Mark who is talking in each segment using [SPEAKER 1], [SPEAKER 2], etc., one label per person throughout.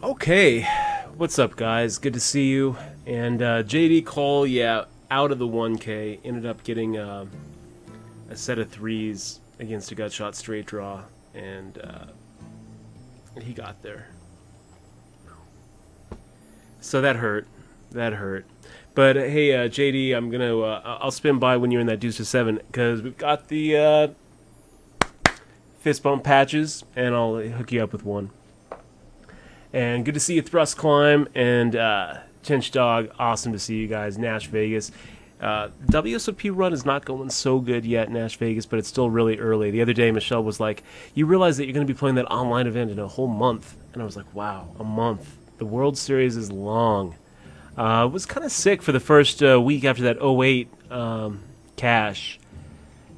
[SPEAKER 1] Okay, what's up, guys? Good to see you. And JD Cole, yeah, out of the 1K, ended up getting a set of threes against a gut shot straight draw, and he got there. So that hurt. That hurt. But hey, JD, I'll spin by when you're in that deuce to 7 because we've got the fist bump patches, and I'll hook you up with one. And good to see you, Thrust Climb, and Chinch Dog. Awesome to see you guys. Nash Vegas. WSOP run is not going so good yet, Nash Vegas, but it's still really early. The other day, Michelle was like, you realize that you're going to be playing that online event in a whole month. And I was like, wow, a month. The World Series is long. Was kind of sick for the first week after that 08 cash.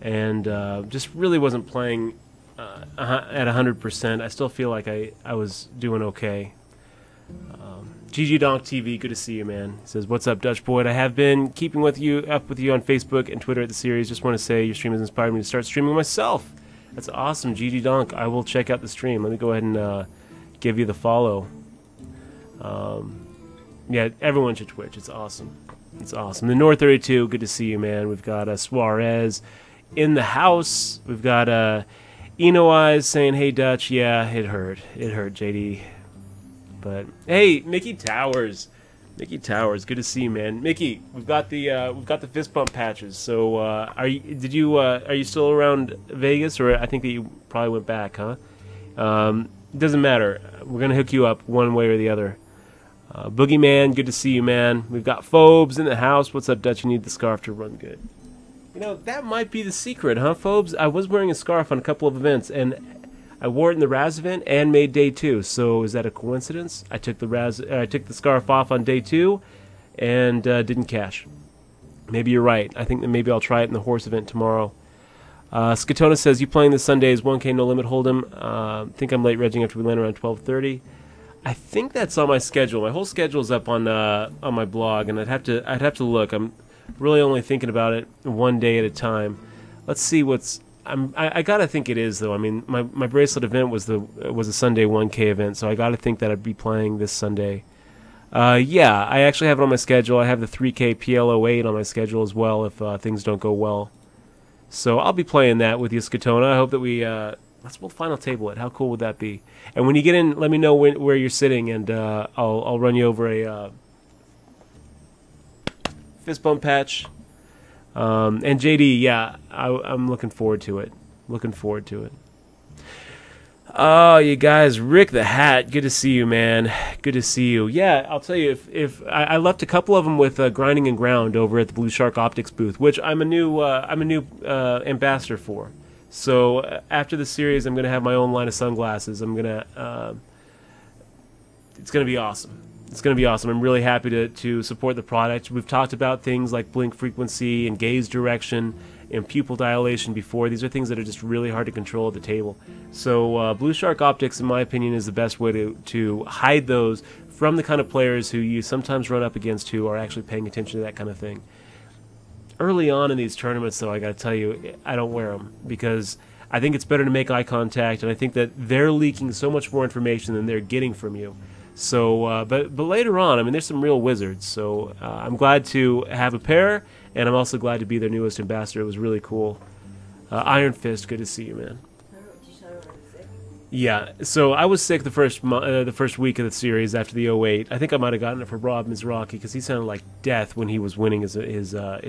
[SPEAKER 1] And just really wasn't playing at 100%. I still feel like I was doing okay. GG Donk TV, good to see you, man. He says, what's up, Dutch Boyd? I have been keeping up with you on Facebook and Twitter at the series. Just want to say your stream has inspired me to start streaming myself. That's awesome, GG Donk. I will check out the stream. Let me go ahead and give you the follow. Yeah, everyone should Twitch. It's awesome. It's awesome. The North 32, good to see you, man. We've got Suarez in the house. We've got Eno Eyes saying, hey, Dutch. Yeah, it hurt. It hurt, JD. But hey, Mickey Towers. Mickey Towers, good to see you, man. Mickey, we've got the fist bump patches. So are you still around Vegas, or I think that you probably went back, huh? It doesn't matter. We're gonna hook you up one way or the other. Boogeyman, good to see you, man. We've got Phobes in the house. What's up, Dutch? You need the scarf to run good. You know, that might be the secret, huh, Phobes? I was wearing a scarf on a couple of events, and I wore it in the Raz event and made day 2. So is that a coincidence? I took the scarf off on day 2, and didn't cash. Maybe you're right. I think that maybe I'll try it in the horse event tomorrow. Skatona says, you playing this Sunday's 1K no limit hold'em? Think I'm late regging after we land around 12:30. I think that's on my schedule. My whole schedule is up on my blog, and I'd have to look. I'm really only thinking about it one day at a time. Let's see what's. I gotta think it is, though. I mean, my bracelet event was a Sunday 1K event, so I gotta think that I'd be playing this Sunday. Yeah, I actually have it on my schedule. I have the 3K PL08 on my schedule as well if things don't go well. So I'll be playing that with you, Skatona. I hope that we'll final table it. How cool would that be? And when you get in, let me know where you're sitting, and I'll run you over a fist bump patch. And JD, yeah, I'm looking forward to it. Looking forward to it. Oh, you guys, Rick the Hat, good to see you, man. Good to see you. Yeah, I'll tell you, if I left a couple of them with Grinding and Ground over at the Blue Shark Optics booth, which I'm a new ambassador for. So after the series, I'm gonna have my own line of sunglasses. It's gonna be awesome. It's going to be awesome. I'm really happy to support the product. We've talked about things like blink frequency and gaze direction and pupil dilation before. These are things that are just really hard to control at the table. So Blue Shark Optics, in my opinion, is the best way to hide those from the kind of players who you sometimes run up against who are actually paying attention to that kind of thing. Early on in these tournaments, though, I got to tell you, I don't wear them because I think it's better to make eye contact, and I think that they're leaking so much more information than they're getting from you. So, but later on, I mean, there's some real wizards. So I'm glad to have a pair, and I'm also glad to be their newest ambassador. It was really cool. Iron Fist, good to see you, man. Yeah, so I was sick the first week of the series after the 08. I think I might have gotten it for Rob Mizraki because he sounded like death when he was winning his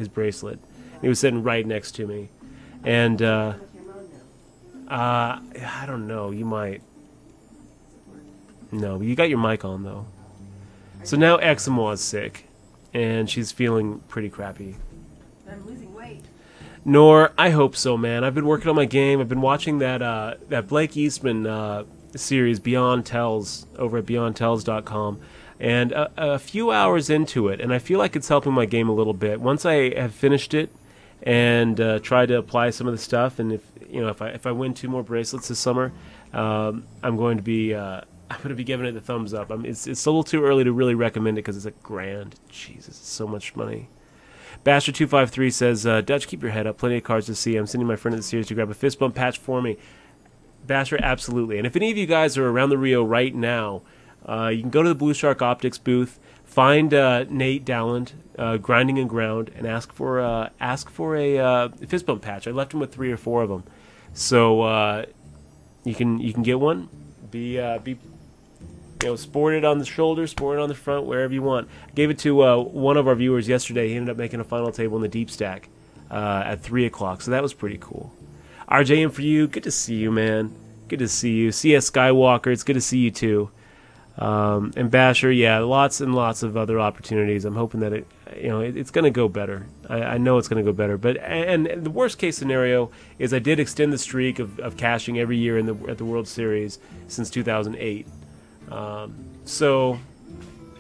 [SPEAKER 1] bracelet. He was sitting right next to me, and I don't know. You might. No, you got your mic on, though. So now Eximoa is sick, and she's feeling pretty crappy.
[SPEAKER 2] I'm losing weight.
[SPEAKER 1] Nor, I hope so, man. I've been working on my game. I've been watching that Blake Eastman series, Beyond Tells, over at beyondtells.com, and a few hours into it, and I feel like it's helping my game a little bit. Once I have finished it and tried to apply some of the stuff, and if I win 2 more bracelets this summer, I'm going to be giving it the thumbs up. It's a little too early to really recommend it because it's $1,000. Jesus, it's so much money. Bastard253 says, Dutch, keep your head up. Plenty of cards to see. I'm sending my friend in the series to grab a fist bump patch for me. Bastard, absolutely. And if any of you guys are around the Rio right now, You can go to the Blue Shark Optics booth, find Nate Dowland, Grinding and Ground, and ask for a fist bump patch. I left him with 3 or 4 of them, so you can get one. Be sport it on the shoulder, sport it on the front, wherever you want. I gave it to one of our viewers yesterday. He ended up making a final table in the deep stack at 3 o'clock, so that was pretty cool. RJM for you, good to see you, man. Good to see you. CS Skywalker, it's good to see you too. And Basher, yeah, lots and lots of other opportunities. I'm hoping that it's going to go better. I know it's going to go better. But and the worst case scenario is I did extend the streak of cashing every year at the World Series since 2008. So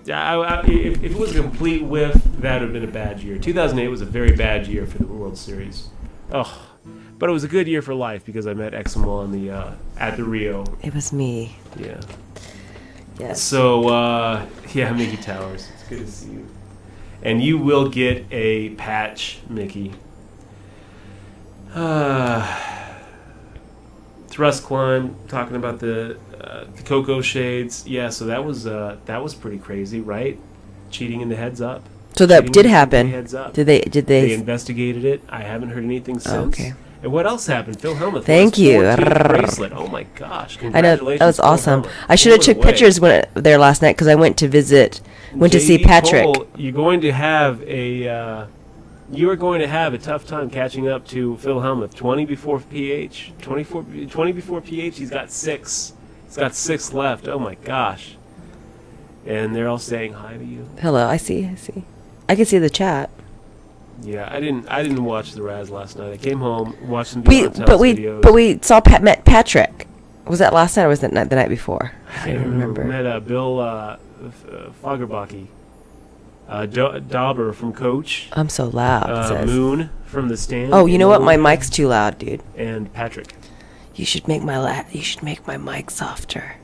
[SPEAKER 1] if it was a complete whiff, that would have been a bad year. 2008 was a very bad year for the World Series. Oh. But it was a good year for life because I met Eximo at the Rio.
[SPEAKER 3] It was me.
[SPEAKER 1] Yeah.
[SPEAKER 3] Yes.
[SPEAKER 1] So, yeah, Mickey Towers. It's good to see you. And you will get a patch, Mickey. Thrust Climb, talking about the Cocoa Shades. Yeah, so that was pretty crazy, right? Cheating in the heads up.
[SPEAKER 3] So that did happen.
[SPEAKER 1] Heads up.
[SPEAKER 3] Did they?
[SPEAKER 1] They investigated it. I haven't heard anything since.
[SPEAKER 3] Oh, okay.
[SPEAKER 1] And what else happened? Phil Hellmuth.
[SPEAKER 3] Thank you.
[SPEAKER 1] Bracelet. Oh my gosh!
[SPEAKER 3] I know, that was awesome.
[SPEAKER 1] Hellmuth.
[SPEAKER 3] I should have took pictures there last night because I went to see Patrick.
[SPEAKER 1] Cole, you're going to have you are going to have a tough time catching up to Phil Hellmuth. 20 before PH. 20 before PH. He's got 6. He's got 6 left. Oh my gosh! And they're all saying hi to you.
[SPEAKER 3] Hello. I see. I can see the chat.
[SPEAKER 1] Yeah, I didn't watch the Raz last night. I came home, watched some videos.
[SPEAKER 3] But we met Patrick. Was that last night or was that the night before? I don't remember.
[SPEAKER 1] We met Bill Fagerbaki, Dauber from Coach.
[SPEAKER 3] I'm so loud.
[SPEAKER 1] Moon from the stand.
[SPEAKER 3] Oh, you know what? My mic's too loud, dude.
[SPEAKER 1] And Patrick.
[SPEAKER 3] You should make my mic softer.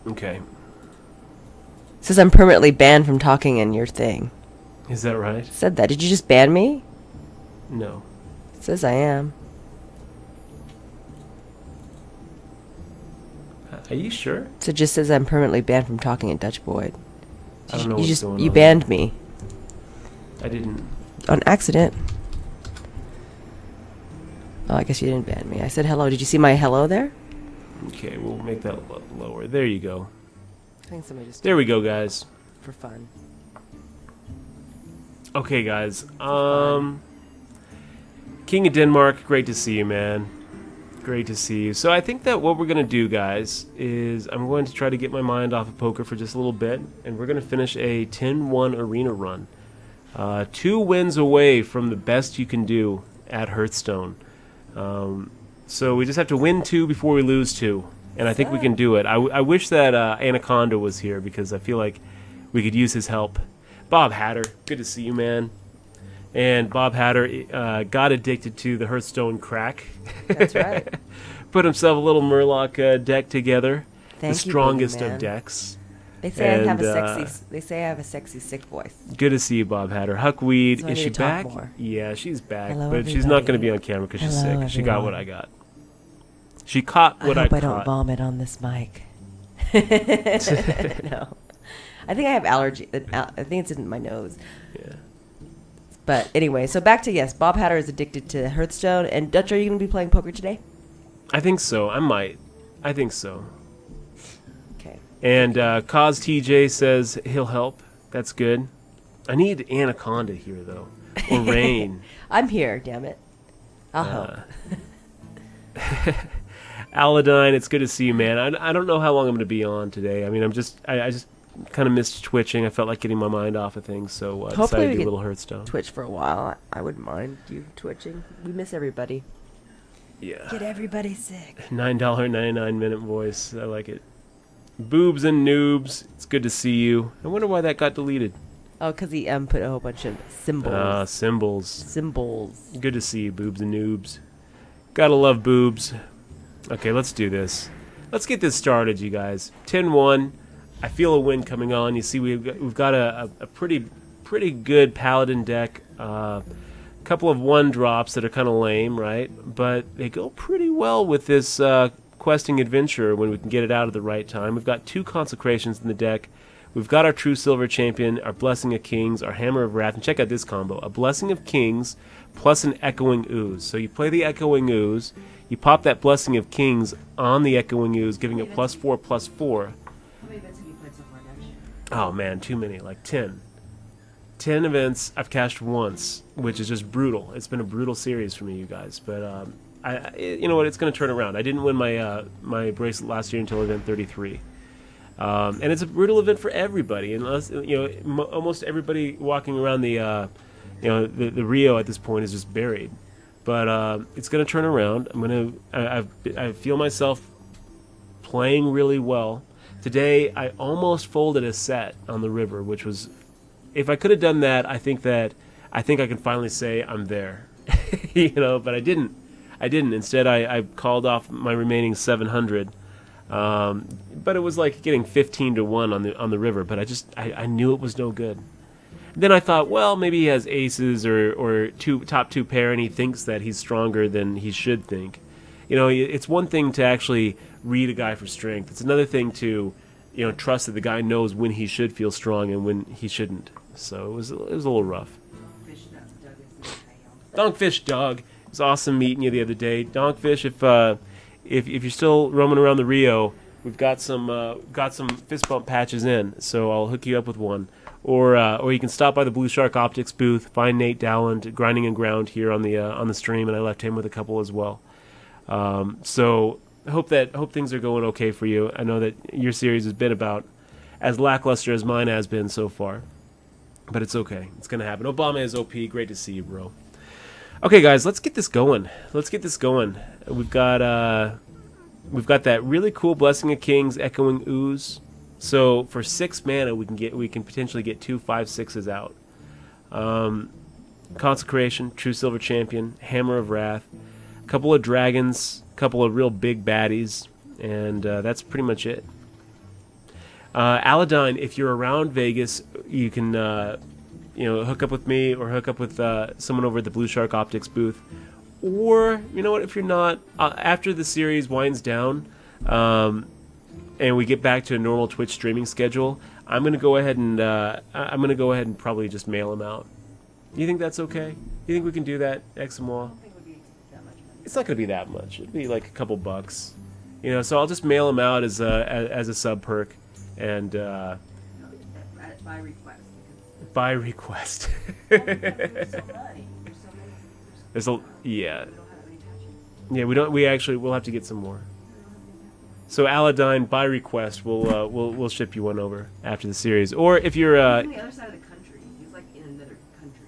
[SPEAKER 1] Okay.
[SPEAKER 3] It says I'm permanently banned from talking in your thing.
[SPEAKER 1] Is that right?
[SPEAKER 3] It said that. Did you just ban me?
[SPEAKER 1] No.
[SPEAKER 3] It says I am.
[SPEAKER 1] Are you sure?
[SPEAKER 3] So it just says I'm permanently banned from talking in Dutch Void.
[SPEAKER 1] I don't know what's going on.
[SPEAKER 3] You banned me.
[SPEAKER 1] I didn't.
[SPEAKER 3] On accident. Oh, I guess you didn't ban me. I said hello. Did you see my hello there?
[SPEAKER 1] Okay, we'll make that lower. There you go.
[SPEAKER 3] I think somebody just...
[SPEAKER 1] There we go, guys.
[SPEAKER 3] For fun.
[SPEAKER 1] Okay, guys. King of Denmark, great to see you, man. Great to see you. So I think that what we're going to do, guys, is I'm going to try to get my mind off of poker for just a little bit, and we're going to finish a 10-1 arena run. 2 wins away from the best you can do at Hearthstone. So we just have to win 2 before we lose 2. And I think we can do it. I wish that Anaconda was here because I feel like we could use his help. Bob Hatter, good to see you, man. And Bob Hatter got addicted to the Hearthstone crack.
[SPEAKER 3] That's right.
[SPEAKER 1] Put himself a little Murloc deck together.
[SPEAKER 3] Thank
[SPEAKER 1] the strongest of decks.
[SPEAKER 3] They say I have a sexy. They say I have a sexy sick voice.
[SPEAKER 1] Good to see you, Bob Hatter. Huckweed,
[SPEAKER 3] So
[SPEAKER 1] is she back?
[SPEAKER 3] more.
[SPEAKER 1] Yeah, she's back,
[SPEAKER 3] Hello,
[SPEAKER 1] but she's not going to
[SPEAKER 3] everybody.
[SPEAKER 1] be on camera because she's
[SPEAKER 3] Hello,
[SPEAKER 1] sick. She got what
[SPEAKER 3] everyone.
[SPEAKER 1] I got. She caught what I
[SPEAKER 3] hope
[SPEAKER 1] caught.
[SPEAKER 3] I don't vomit on this mic. No, I think I have allergy. I think it's in my nose.
[SPEAKER 1] Yeah.
[SPEAKER 3] But anyway, so back to yes, Bob Hatter is addicted to Hearthstone. And Dutch, are you going to be playing poker today?
[SPEAKER 1] I think so. I might. I think so.
[SPEAKER 3] Okay.
[SPEAKER 1] And Cause TJ says he'll help. That's good. I need Anaconda here, though. Or Rain.
[SPEAKER 3] I'm here, damn it. I'll help.
[SPEAKER 1] Aladine, it's good to see you, man. I don't know how long I'm going to be on today. I mean, I just kind of missed twitching. I felt like getting my mind off of things, so I decided to do a little Hearthstone.
[SPEAKER 3] Twitch for a while. I wouldn't mind you twitching. We miss everybody.
[SPEAKER 1] Yeah.
[SPEAKER 3] Get everybody sick.
[SPEAKER 1] $9.99 minute voice. I like it. Boobs and noobs, it's good to see you. I wonder why that got deleted.
[SPEAKER 3] Oh, because he put a whole bunch of symbols.
[SPEAKER 1] Symbols.
[SPEAKER 3] Symbols.
[SPEAKER 1] Good to see you, boobs and noobs. Gotta love boobs. Okay, let's do this. Let's get this started, you guys. 10-1. I feel a win coming on. You see, we've got a pretty good Paladin deck. Couple of 1-drops that are kind of lame, right? But they go pretty well with this questing adventurer when we can get it out at the right time. We've got 2 consecrations in the deck. We've got our True Silver Champion, our Blessing of Kings, our Hammer of Wrath, and check out this combo. A Blessing of Kings plus an Echoing Ooze. So you play the Echoing Ooze, you pop that Blessing of Kings on the Echoing Ooze, giving it +4/+4.
[SPEAKER 2] How many events have you played so far, Dutch?
[SPEAKER 1] Oh man, too many, like 10. 10 events I've cashed once, which is just brutal. It's been a brutal series for me, you guys. But you know what? It's going to turn around. I didn't win my my bracelet last year until event 33. And it's a brutal event for everybody, unless almost everybody walking around the the Rio at this point is just buried. But it's going to turn around. I feel myself playing really well. Today I almost folded a set on the river, which was, if I could have done that, I think I can finally say I'm there. But I didn't. Instead, I called off my remaining 700. But it was like getting 15 to 1 on the river, but I knew it was no good. Then I thought, well, maybe he has aces or top 2 pair, and he thinks that he's stronger than he should think. It's one thing to actually read a guy for strength. It's another thing to trust that the guy knows when he should feel strong and when he shouldn't. So it was a little rough. Donkfish Doug, it was awesome meeting you the other day. Donkfish, if you're still roaming around the Rio, we've got some fist bump patches in, so I'll hook you up with one. Or you can stop by the Blue Shark Optics booth, find Nate Dowland grinding and ground here on the stream, and I left him with a couple as well. So I hope things are going okay for you. I know that your series has been about as lackluster as mine has been so far, but it's okay. It's gonna happen. Obama is OP. Great to see you, bro. Okay, guys, let's get this going. We've got that really cool Blessing of Kings Echoing Ooze. So for 6 mana, we can potentially get 2 5/6s out. Consecration, True Silver Champion, Hammer of Wrath, a couple of dragons, a couple of real big baddies, and that's pretty much it. Aladdin, if you're around Vegas, you can hook up with me or hook up with someone over at the Blue Shark Optics booth. Or, you know what, if you're not, after the series winds down and we get back to a normal Twitch streaming schedule, I'm going to go ahead and probably just mail them out. You think that's okay? You think we can do that, Eximoa? It's not going to be that much. It'll be like a couple bucks. So I'll just mail them out as a sub perk and
[SPEAKER 2] By request.
[SPEAKER 1] By request. There's a yeah. Yeah, we'll have to get some more. So Aladdin, by request, we'll ship you one over after the series. Or if you're
[SPEAKER 2] He's on the other side of the country. He's like in another country.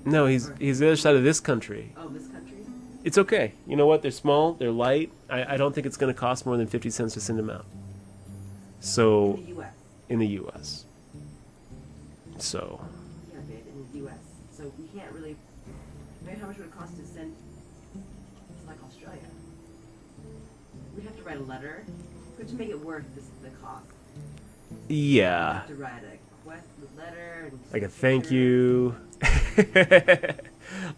[SPEAKER 1] No, he's the other side of this country.
[SPEAKER 2] Oh, this country?
[SPEAKER 1] It's okay. You know what? They're small, they're light. I don't think it's gonna cost more than 50 cents to send them out. So
[SPEAKER 2] In the US.
[SPEAKER 1] in the US. So
[SPEAKER 2] Yeah, babe, in the US. So we can't really. Maybe how much would it cost to send to like Australia? We'd have to write a letter, but to make it worth the cost.
[SPEAKER 1] yeah.
[SPEAKER 2] We'd have to write a letter and
[SPEAKER 1] Like a thank you.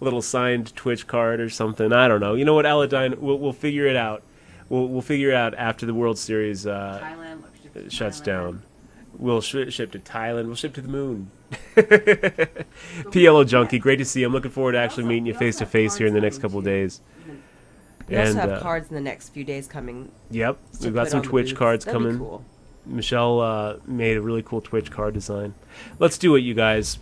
[SPEAKER 1] Little signed Twitch card or something. I don't know. You know what, Aladdin? We'll figure it out. We'll figure it out after the World Series
[SPEAKER 2] Thailand, look,
[SPEAKER 1] shuts down. We'll ship to Thailand. We'll ship to the moon. PLO Junkie, great to see you. I'm looking forward to actually meeting you face to face here in the next couple of days.
[SPEAKER 3] We also have cards in the next few days coming.
[SPEAKER 1] Yep,
[SPEAKER 3] to
[SPEAKER 1] we've got
[SPEAKER 3] put
[SPEAKER 1] some
[SPEAKER 3] on the
[SPEAKER 1] Twitch
[SPEAKER 3] booths.
[SPEAKER 1] cards
[SPEAKER 3] That'd be
[SPEAKER 1] coming.
[SPEAKER 3] cool.
[SPEAKER 1] Michelle made a really cool Twitch card design. Let's do it, you guys.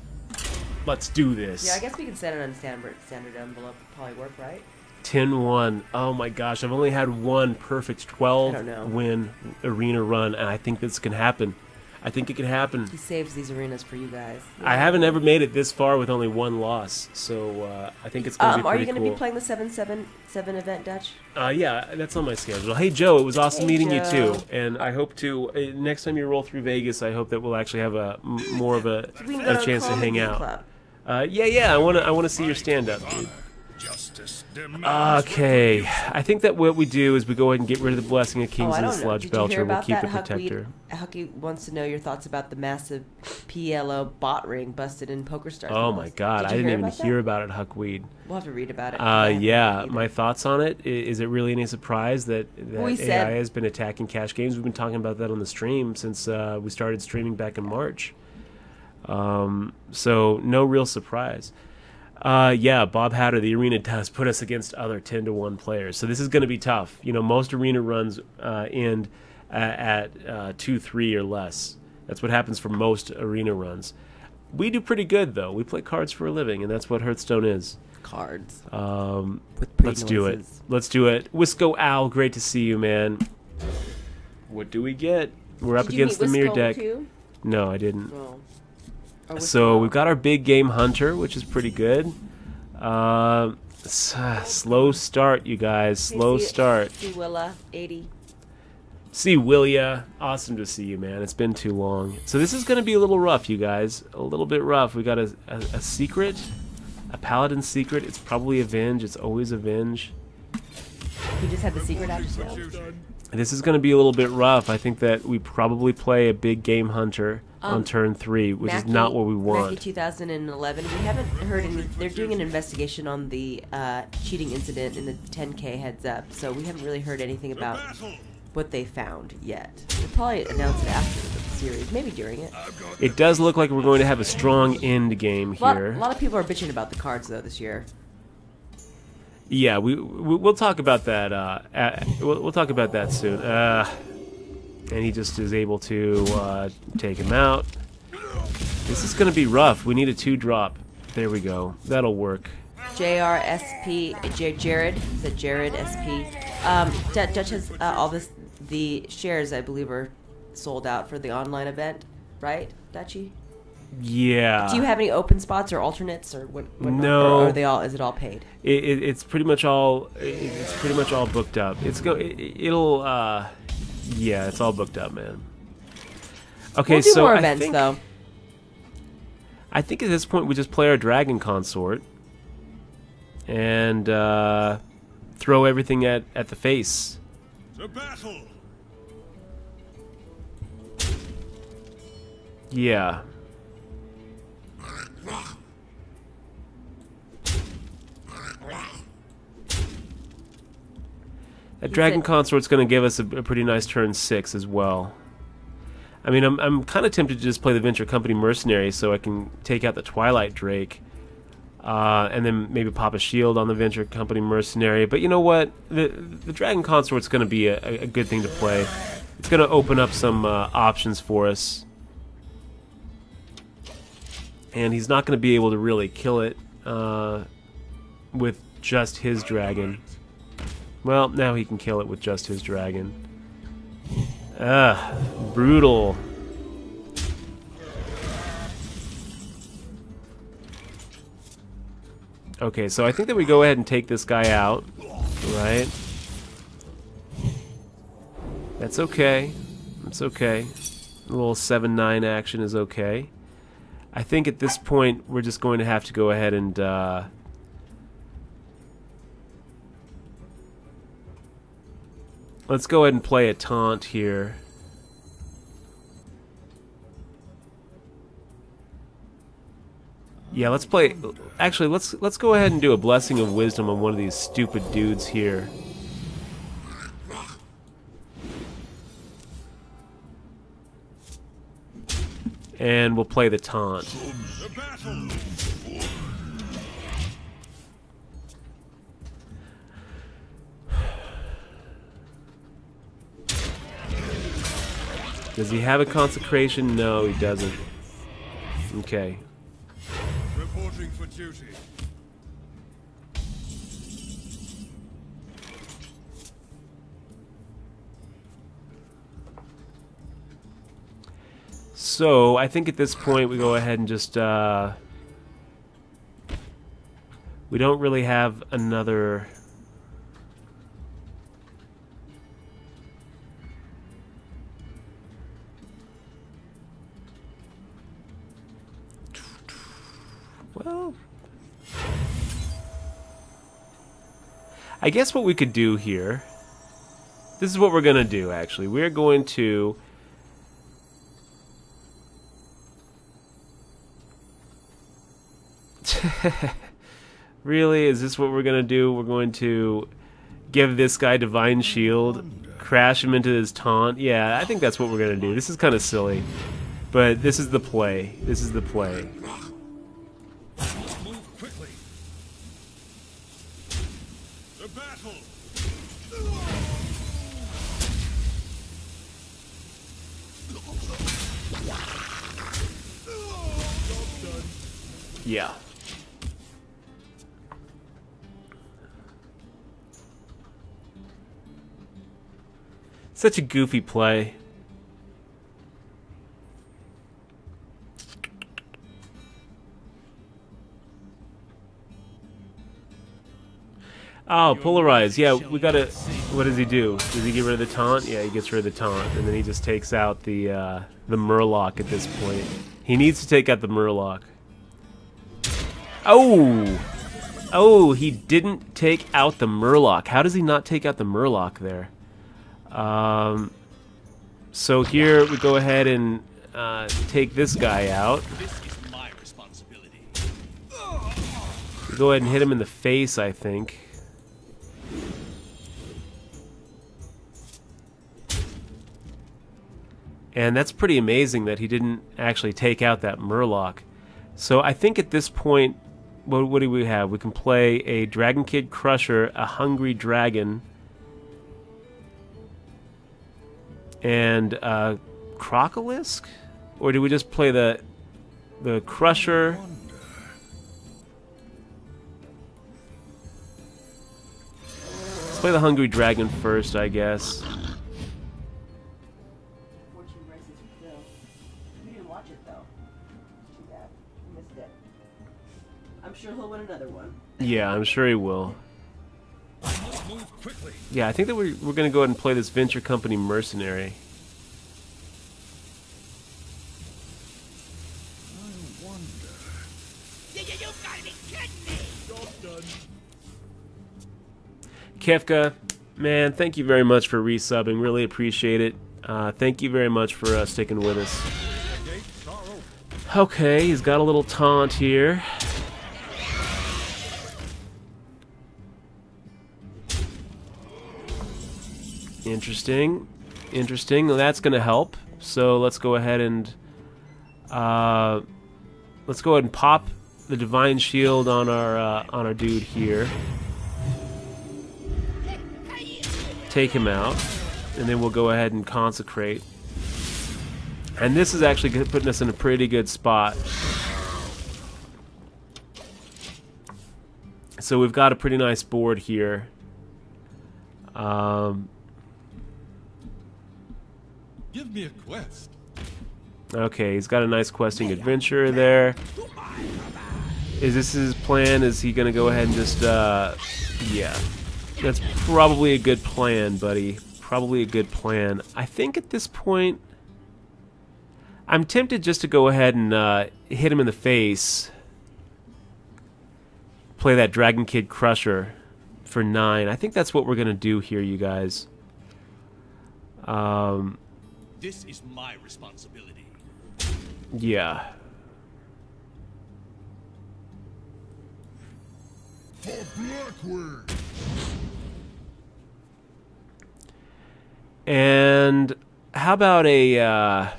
[SPEAKER 1] Let's do this.
[SPEAKER 3] Yeah, I guess we can send it on a standard envelope. Probably work, right?
[SPEAKER 1] 10-1. Oh my gosh, I've only had one perfect 12-win arena run, and I think this can happen. I think it can happen.
[SPEAKER 3] He saves these arenas for you guys.
[SPEAKER 1] I haven't ever made it this far with only one loss, so I think it's going to be pretty cool.
[SPEAKER 3] Are you going to be playing the 777 event, Dutch?
[SPEAKER 1] Yeah, that's on my schedule. Hey, Joe, it was awesome meeting you,
[SPEAKER 3] Joe.
[SPEAKER 1] too. And I hope to, next time you roll through Vegas, I hope that we'll actually have more of a
[SPEAKER 3] We can go to
[SPEAKER 1] chance to hang
[SPEAKER 3] Comedy
[SPEAKER 1] out.
[SPEAKER 3] Club.
[SPEAKER 1] Yeah, I want to see your stand-up, dude.
[SPEAKER 4] Justice
[SPEAKER 1] Okay, I think that what we do is we go ahead and get rid of the Blessing of Kings
[SPEAKER 3] I
[SPEAKER 1] and the
[SPEAKER 3] don't know.
[SPEAKER 1] Sludge
[SPEAKER 3] Did you hear
[SPEAKER 1] Belcher. We'll
[SPEAKER 3] about
[SPEAKER 1] keep
[SPEAKER 3] that?
[SPEAKER 1] the Protector.
[SPEAKER 3] Hucky wants to know your thoughts about the massive PLO bot ring busted in PokerStars.
[SPEAKER 1] Oh my God, I didn't even hear about it, Huckweed.
[SPEAKER 3] We'll have to read about it.
[SPEAKER 1] Yeah, my thoughts on it. Is it really any surprise that AI has been attacking cash games? We've been talking about that on the stream since we started streaming back in March. So no real surprise. Yeah, Bob Hatter, the arena does put us against other 10-to-1 players. So this is going to be tough. You know, most arena runs end at 2-3 or less. That's what happens for most arena runs. We do pretty good, though. We play cards for a living, and that's what Hearthstone is.
[SPEAKER 3] Cards.
[SPEAKER 1] Let's do it. Let's do it. Wisco Owl, great to see you, man. What do we get? We're up against the Mirror deck.
[SPEAKER 3] Too?
[SPEAKER 1] No, I didn't.
[SPEAKER 3] Oh.
[SPEAKER 1] So we've got our big game Hunter, which is pretty good. Slow start, you guys. Slow start.
[SPEAKER 3] See Willa, 80.
[SPEAKER 1] See Willia. Awesome to see you, man. It's been too long. So this is going to be a little rough, you guys. A little bit rough. We got a secret. A Paladin secret. It's probably Avenge. It's always Avenge.
[SPEAKER 3] He just had the secret out just now.
[SPEAKER 1] This is going to be a little bit rough. I think that we probably play a big game Hunter on turn 3, which is not what we want.
[SPEAKER 3] Mackie 2011. We haven't heard any. They're doing an investigation on the cheating incident in the 10K heads up, so we haven't really heard anything about what they found yet. They'll probably announce it after the series, maybe during it.
[SPEAKER 1] It does look like we're going to have a strong end game here.
[SPEAKER 3] A lot of people are bitching about the cards though this year.
[SPEAKER 1] Yeah, we'll talk about that. We'll talk about that soon. And he just is able to take him out. This is going to be rough. We need a 2-drop. There we go. That'll work.
[SPEAKER 3] Jared said Jared SP. Dutch has all this. The shares, I believe, are sold out for the online event, right, Dutchy?
[SPEAKER 1] Yeah.
[SPEAKER 3] Do you have any open spots or alternates or what?
[SPEAKER 1] No.
[SPEAKER 3] Or are they all? Is it all paid?
[SPEAKER 1] It's pretty much all. It's pretty much all booked up. It'll. Yeah, it's all booked up, man. Okay,
[SPEAKER 3] we'll do
[SPEAKER 1] so
[SPEAKER 3] more events though.
[SPEAKER 1] I think at this point we just play our Dragon Consort and throw everything at the face.
[SPEAKER 4] The battle.
[SPEAKER 1] Yeah. That Dragon Consort's going to give us a pretty nice turn 6 as well. I mean, I'm kind of tempted to just play the Venture Company Mercenary so I can take out the Twilight Drake, and then maybe pop a shield on the Venture Company Mercenary. But you know what? The Dragon Consort's going to be a good thing to play. It's going to open up some options for us. And he's not going to be able to really kill it with just his dragon. Well, now he can kill it with just his dragon. Brutal. Okay, so I think that we go ahead and take this guy out, right? That's okay. It's okay. A little 7-9 action is okay. I think at this point we're just going to have to go ahead and let's go ahead and play a taunt here. Yeah, let's play. Actually, let's go ahead and do a Blessing of Wisdom on one of these stupid dudes here. And we'll play the taunt. Does he have a consecration? No, he doesn't. Okay.
[SPEAKER 4] Reporting for duty.
[SPEAKER 1] So, I think at this point we go ahead and just, we don't really have another... Well... I guess what we could do here... This is what we're going to do, actually. We're going to... Really? Is this what we're going to do? We're going to give this guy Divine Shield, crash him into his taunt? Yeah, I think that's what we're going to do. This is kind of silly. But this is the play. This is the play.
[SPEAKER 4] Move quickly. The battle.
[SPEAKER 1] Yeah. Such a goofy play. Oh, polarize. Yeah, we gotta... What does he do? Does he get rid of the taunt? Yeah, he gets rid of the taunt, and then he just takes out the Murloc at this point. He needs to take out the Murloc. Oh! Oh, he didn't take out the Murloc. How does he not take out the Murloc there? So here we go ahead and take this guy out.
[SPEAKER 4] This is my responsibility.
[SPEAKER 1] We go ahead and hit him in the face, I think. And that's pretty amazing that he didn't actually take out that Murloc. So I think at this point, what do we have? We can play a Dragon Kid Crusher, a Hungry Dragon, and Crocolisk? Or do we just play the Crusher? Let's play the Hungry Dragon first, I guess.
[SPEAKER 2] Fortune Rises with Bill. We didn't watch it though. Too bad. We missed it. I'm sure he'll win another one.
[SPEAKER 1] Yeah, I'm sure he will.
[SPEAKER 4] Move quickly.
[SPEAKER 1] Yeah, I think that we're going to go ahead and play this Venture Company Mercenary.
[SPEAKER 4] I wonder. You gotta be kidding me! Job done.
[SPEAKER 1] Kefka, man, thank you very much for resubbing. Really appreciate it. Thank you very much for sticking with us.
[SPEAKER 4] Gates are open.
[SPEAKER 1] Okay, he's got a little taunt here. Interesting. Interesting. Well, that's going to help. So let's go ahead and pop the Divine Shield on our dude here. Take him out, and then we'll go ahead and consecrate. And this is actually putting us in a pretty good spot. So we've got a pretty nice board here.
[SPEAKER 4] Give me a quest.
[SPEAKER 1] Okay, he's got a nice questing adventure there. Is this his plan? Is he going to go ahead and just, yeah. That's probably a good plan, buddy. Probably a good plan. I think at this point, I'm tempted just to go ahead and hit him in the face. Play that Dragon Kid Crusher for 9. I think that's what we're going to do here, you guys.
[SPEAKER 4] This is my responsibility.
[SPEAKER 1] Yeah.
[SPEAKER 4] For Blackwood.
[SPEAKER 1] And how about a how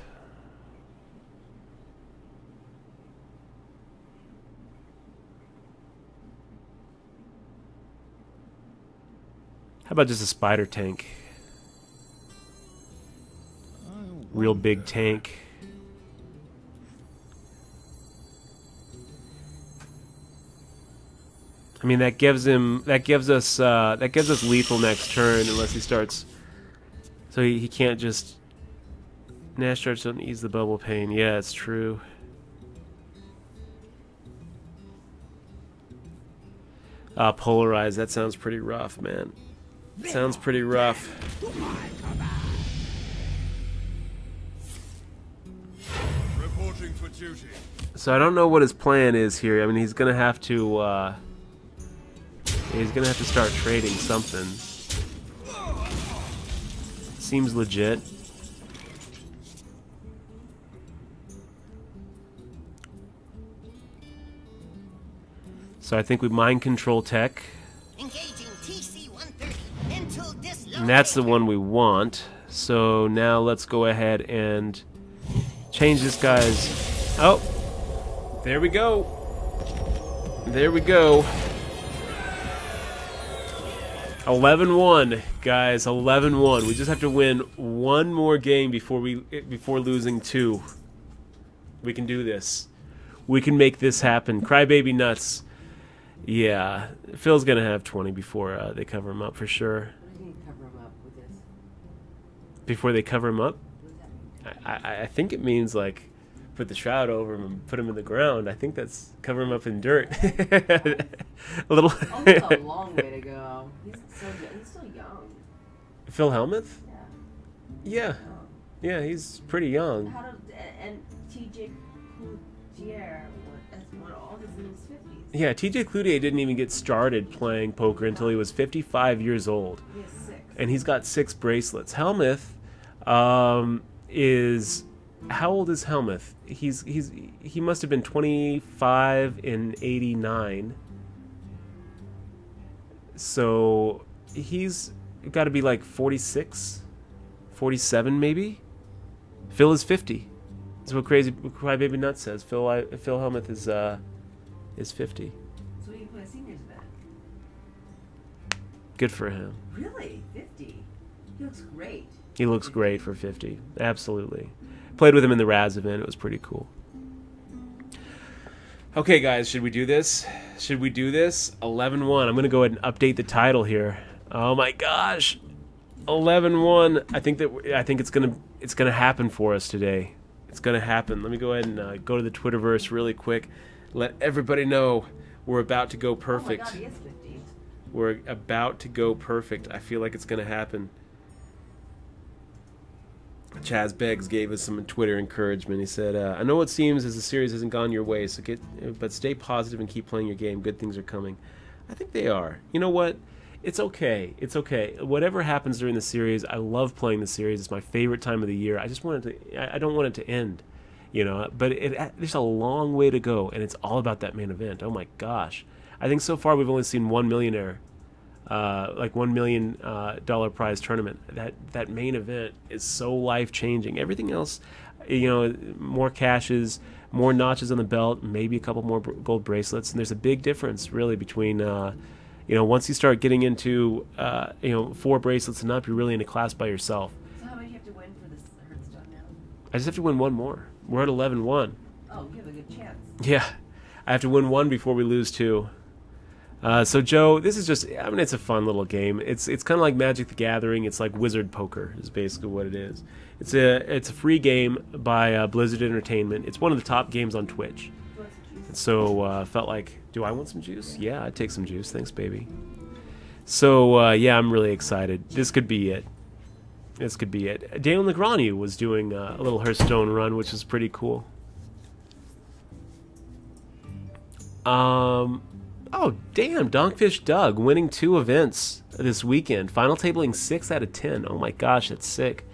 [SPEAKER 1] about just a spider tank? Real big tank. I mean, that gives us lethal next turn unless he starts. So he can't just... Nash Darts don't ease the bubble pain. Yeah, it's true. Polarize. That sounds pretty rough, man. Sounds pretty rough.
[SPEAKER 4] Reporting for duty.
[SPEAKER 1] So I don't know what his plan is here. I mean, he's going to have to... He's gonna have to start trading something. Seems legit. So I think we mind control tech.
[SPEAKER 4] Engaging TC-130 until dislocated.
[SPEAKER 1] And that's the one we want. So now let's go ahead and change this guy's... Oh! There we go. There we go. 11-1, guys. 11-1. We just have to win one more game before losing 2. We can do this. We can make this happen. Crybaby nuts. Yeah, Phil's gonna have 20 before they cover him up for sure.
[SPEAKER 2] What do you mean cover him up with this?
[SPEAKER 1] Before they cover him up,
[SPEAKER 2] What does that mean?
[SPEAKER 1] I think it means like put the shroud over him and put him in the ground. I think that's cover him up in dirt. A little.
[SPEAKER 2] Oh, he's got a long way to go. He's still young.
[SPEAKER 1] Phil Hellmuth?
[SPEAKER 2] Yeah.
[SPEAKER 1] Yeah, yeah, he's pretty young.
[SPEAKER 2] How did and TJ Cloutier what all his in his 50s?
[SPEAKER 1] Yeah, TJ Cloutier didn't even get started playing poker until he was 55 years old.
[SPEAKER 2] He has 6.
[SPEAKER 1] And he's got 6 bracelets. Hellmuth is... How old is Hellmuth? He must have been 25 in 89. So he's got to be like 46, 47 maybe. Phil is 50. That's what Crybaby Nuts says. Phil Hellmuth is 50.
[SPEAKER 2] So he can play a seniors event.
[SPEAKER 1] Good for him.
[SPEAKER 2] Really? 50? He looks great.
[SPEAKER 1] He looks great for 50. Absolutely. Played with him in the Raz event. It was pretty cool. Okay, guys, should we do this? Should we do this? 11-1. I'm going to go ahead and update the title here. Oh my gosh. 11-1. I think it's going to happen for us today. It's going to happen. Let me go ahead and go to the Twitterverse really quick. Let everybody know we're about to go perfect.
[SPEAKER 2] Oh my God, he is 50.
[SPEAKER 1] We're about to go perfect. I feel like it's going to happen. Chaz Beggs gave us some Twitter encouragement. He said, I know it seems as the series hasn't gone your way, but stay positive and keep playing your game. Good things are coming. I think they are. You know what? It's okay. It's okay. Whatever happens during the series, I love playing the series. It's my favorite time of the year. I just want it to. I don't want it to end, you know. But there's a long way to go, and it's all about that main event. Oh my gosh! I think so far we've only seen one millionaire. Like $1 million prize tournament. That main event is so life changing. Everything else, you know, more cashes, more notches on the belt, maybe a couple more gold bracelets, and there's a big difference really between, you know, once you start getting into, you know, 4 bracelets and up, you're really in a class by yourself.
[SPEAKER 2] So how many do you have to win for this Hearthstone now?
[SPEAKER 1] I just have to win one more. We're at 11-1.
[SPEAKER 2] Oh, you have a good chance.
[SPEAKER 1] Yeah, I have to win 1 before we lose 2. So Joe, this is just, I mean, it's a fun little game. It's kind of like Magic the Gathering. It's like Wizard Poker is basically what it is. It's a free game by Blizzard Entertainment. It's one of the top games on Twitch. So felt like, do I want some juice? Yeah, I'd take some juice. Thanks, baby. So yeah, I'm really excited. This could be it. This could be it. Daniel Negreanu was doing a little Hearthstone run, which is pretty cool. Oh, damn, Donkfish Doug winning 2 events this weekend. Final tabling 6 out of 10. Oh my gosh, that's sick.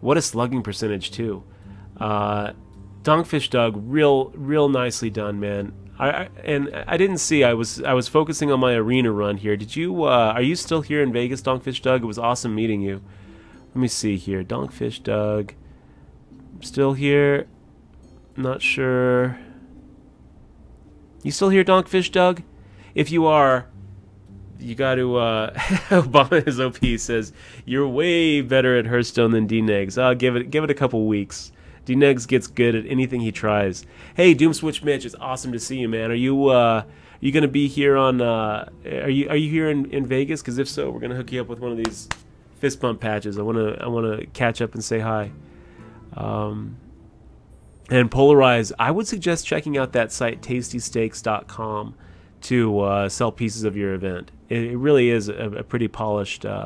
[SPEAKER 1] What a slugging percentage, too. Donkfish Doug, real nicely done, man. I didn't see, I was focusing on my arena run here. Did you, are you still here in Vegas, Donkfish Doug? It was awesome meeting you. Let me see here. Donkfish Doug. Still here? Not sure. You still here, Donkfish Doug? If you are, you got to, Obama is OP says, you're way better at Hearthstone than D-Negs. I'll give it a couple weeks. D-Negs gets good at anything he tries. Hey, Doom Switch Mitch, it's awesome to see you, man. Are you going to be here on, are you here in Vegas? Because if so, we're going to hook you up with one of these fist bump patches. I want to catch up and say hi. And Polarize, I would suggest checking out that site, tastysteaks.com. to sell pieces of your event. It really is a pretty polished thing.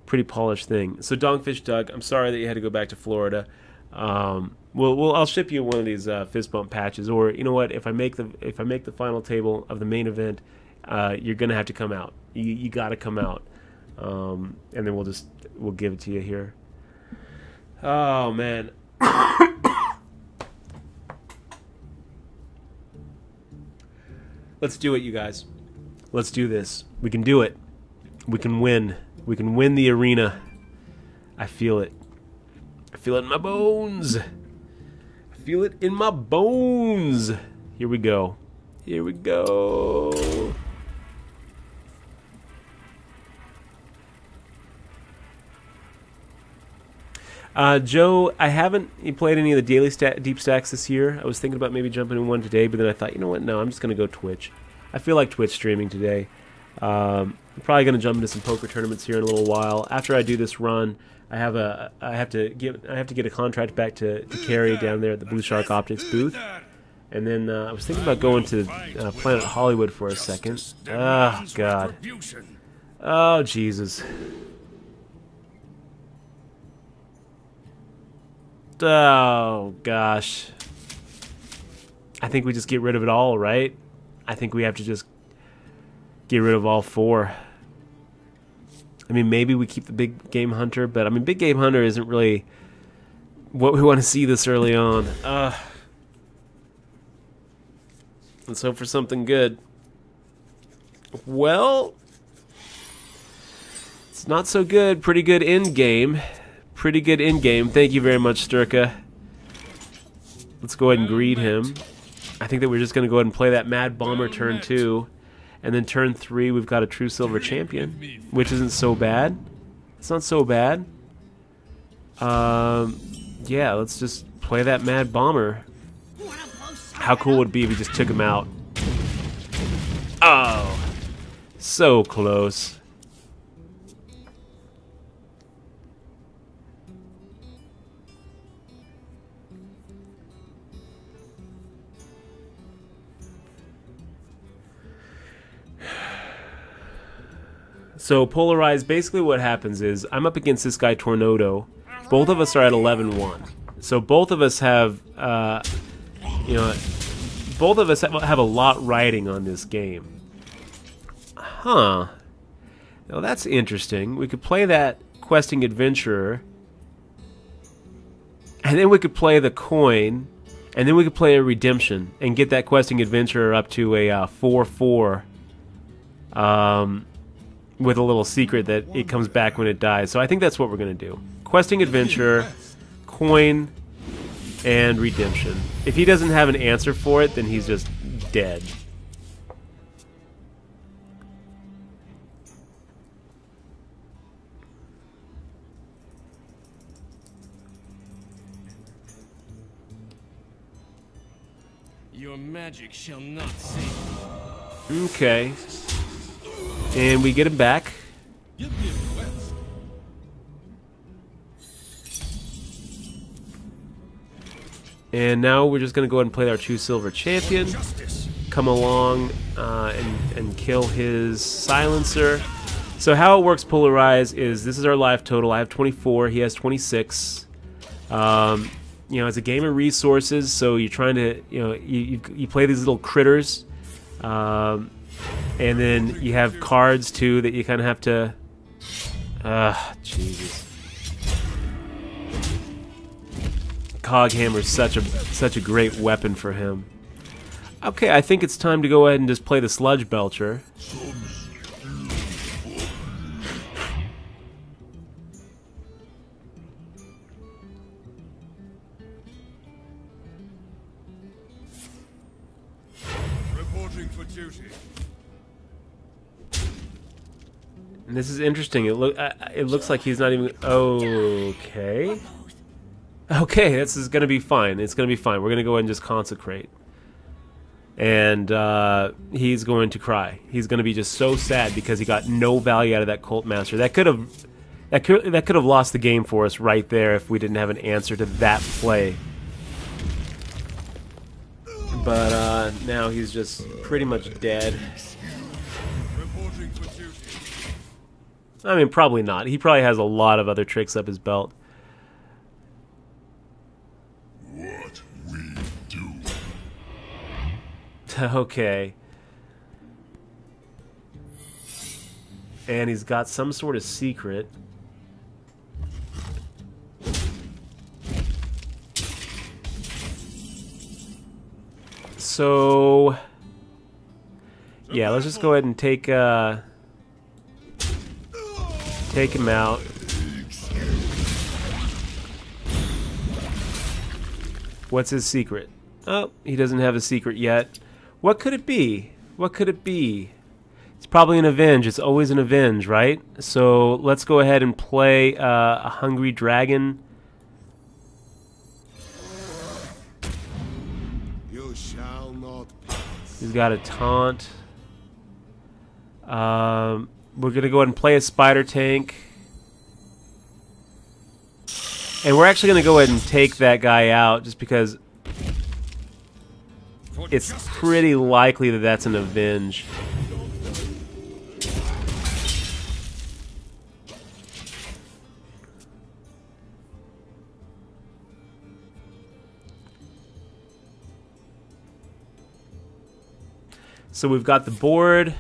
[SPEAKER 1] So Dongfish Doug, I'm sorry that you had to go back to Florida. I'll ship you one of these fist bump patches, or you know what? If I make the final table of the main event, you're gonna have to come out. You got to come out, and then we'll give it to you here. Oh man. Let's do it, you guys. Let's do this. We can do it. We can win. We can win the arena. I feel it. I feel it in my bones. I feel it in my bones. Here we go. Here we go. Joe, I haven't played any of the daily deep stacks this year. I was thinking about maybe jumping in one today, but then I thought, you know what? No, I'm just going to go Twitch. I feel like Twitch streaming today. I'm probably going to jump into some poker tournaments here in a little while. After I do this run, I have to get a contract back to carry down there at the Blue Shark Optics booth. And then I was thinking about going to Planet Hollywood for a second. Oh, God. Oh, Jesus. Oh, gosh. I think we just get rid of it all, right? I think we have to just get rid of all four. I mean, maybe we keep the Big Game Hunter, but I mean, Big Game Hunter isn't really what we want to see this early on. Let's hope for something good. Well, it's not so good. Pretty good end game. Pretty good end game. Thank you very much, Sturka. Let's go ahead and greet him. I think that we're just going to go ahead and play that Mad Bomber turn 2. And then turn 3, we've got a True Silver Champion, which isn't so bad. It's not so bad. Yeah, let's just play that Mad Bomber. How cool would it be if we just took him out? Oh, so close. So Polarized, basically what happens is I'm up against this guy Tornado. Both of us are at 11-1. So both of us have, both of us have a lot riding on this game. Huh. Now that's interesting. We could play that Questing Adventurer. And then we could play the coin. And then we could play a Redemption and get that Questing Adventurer up to a 4-4. With a little secret that it comes back when it dies. So I think that's what we're going to do. Questing Adventure, Coin, and Redemption. If he doesn't have an answer for it, then he's just dead.
[SPEAKER 4] Your magic shall not save you.
[SPEAKER 1] Okay. And we get him back. And now we're just going to go ahead and play our True Silver Champion. Come along and kill his Silencer. So how it works, Polarize, is this is our life total. I have 24. He has 26. It's a game of resources, so you're trying to, you play these little critters. And then you have cards, too, that you kind of have to... Jesus. Coghammer's such a great weapon for him. Okay, I think it's time to go ahead and just play the Sludge Belcher.
[SPEAKER 4] Reporting for duty.
[SPEAKER 1] And this is interesting. It looks like he's not even... Okay. Okay, this is going to be fine. It's going to be fine. We're going to go ahead and just consecrate. And he's going to cry. He's going to be just so sad because he got no value out of that Cult Master. That could have lost the game for us right there if we didn't have an answer to that play. But now he's just pretty much dead. I mean, probably not. He probably has a lot of other tricks up his belt.
[SPEAKER 5] What we do.
[SPEAKER 1] Okay. And he's got some sort of secret. So yeah, let's just go ahead and take him out. What's his secret? Oh, he doesn't have a secret yet. What could it be? What could it be? It's probably an avenge. It's always an avenge, right? So let's go ahead and play a hungry dragon.
[SPEAKER 5] You shall not pass.
[SPEAKER 1] He's got a taunt. We're gonna go ahead and play a spider tank. And we're actually going to go ahead and take that guy out just because it's pretty likely that that's an avenge. So we've got the board.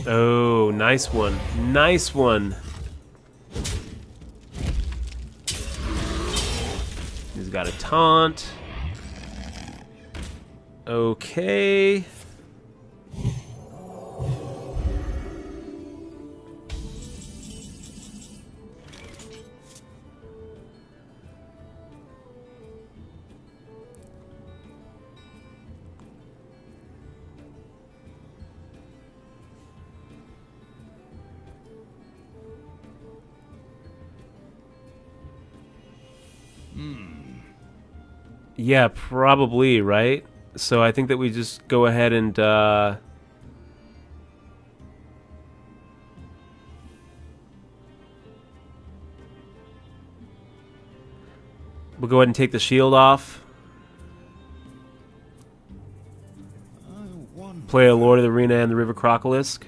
[SPEAKER 1] Oh, nice one. Nice one. He's got a taunt. Okay. Yeah, probably, right? So I think that we just go ahead and we'll go ahead and take the shield off. Play a Lord of the Arena and the River Crocolisk.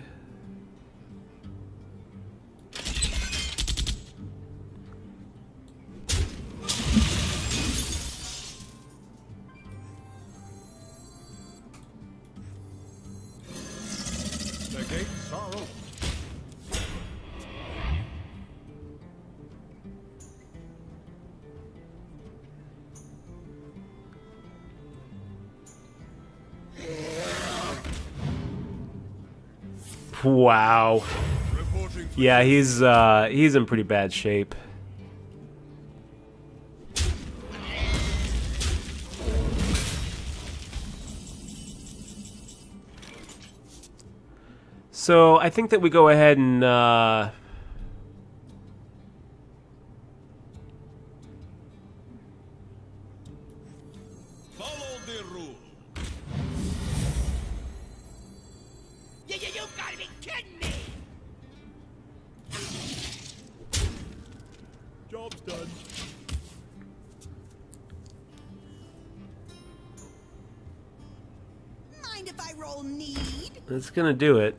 [SPEAKER 1] Wow. Yeah, he's in pretty bad shape. So I think that we go ahead and
[SPEAKER 4] Follow the rule. You gotta be kidding me!
[SPEAKER 1] job's done.
[SPEAKER 4] Mind if I roll need?
[SPEAKER 1] That's gonna do it.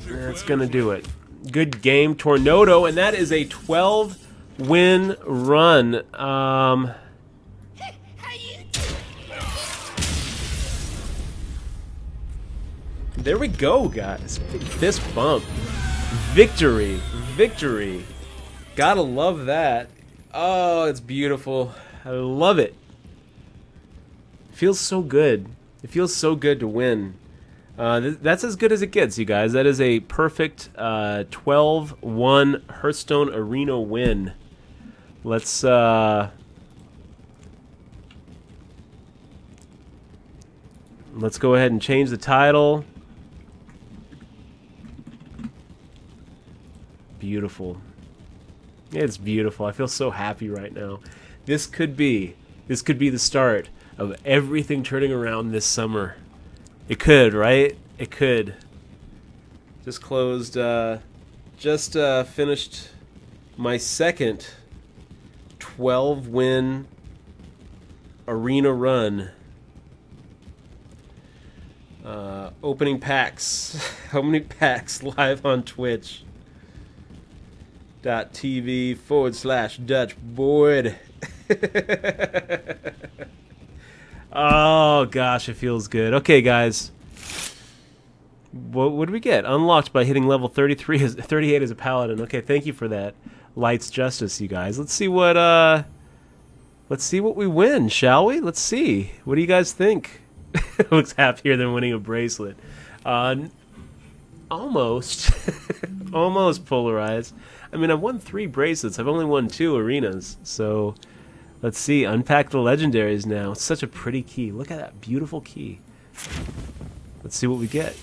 [SPEAKER 1] That's gonna do it. Good game, Tornado, and that is a 12-win run.
[SPEAKER 4] How you
[SPEAKER 1] There we go, guys. Big fist bump. Victory. Victory. Gotta love that. Oh, it's beautiful. I love it. Feels so good. It feels so good to win. That's as good as it gets, you guys. That is a perfect 12-1 Hearthstone Arena win. Let's go ahead and change the title. Beautiful. It's beautiful. I feel so happy right now. This could be the start of everything turning around this summer. It could, right? It could. Just closed, finished my second 12-win arena run. Opening packs. Opening packs live on twitch.tv/DutchBoyd. Oh gosh, it feels good. Okay, guys. What did we get? Unlocked by hitting level 38 as a paladin. Okay, thank you for that. Light's Justice, you guys. Let's see what we win, shall we? Let's see. What do you guys think? Looks happier than winning a bracelet. Almost. Almost polarized. I mean, I've won 3 bracelets. I've only won 2 arenas. So, let's see. Unpack the legendaries now. It's such a pretty key. Look at that beautiful key. Let's see what we get.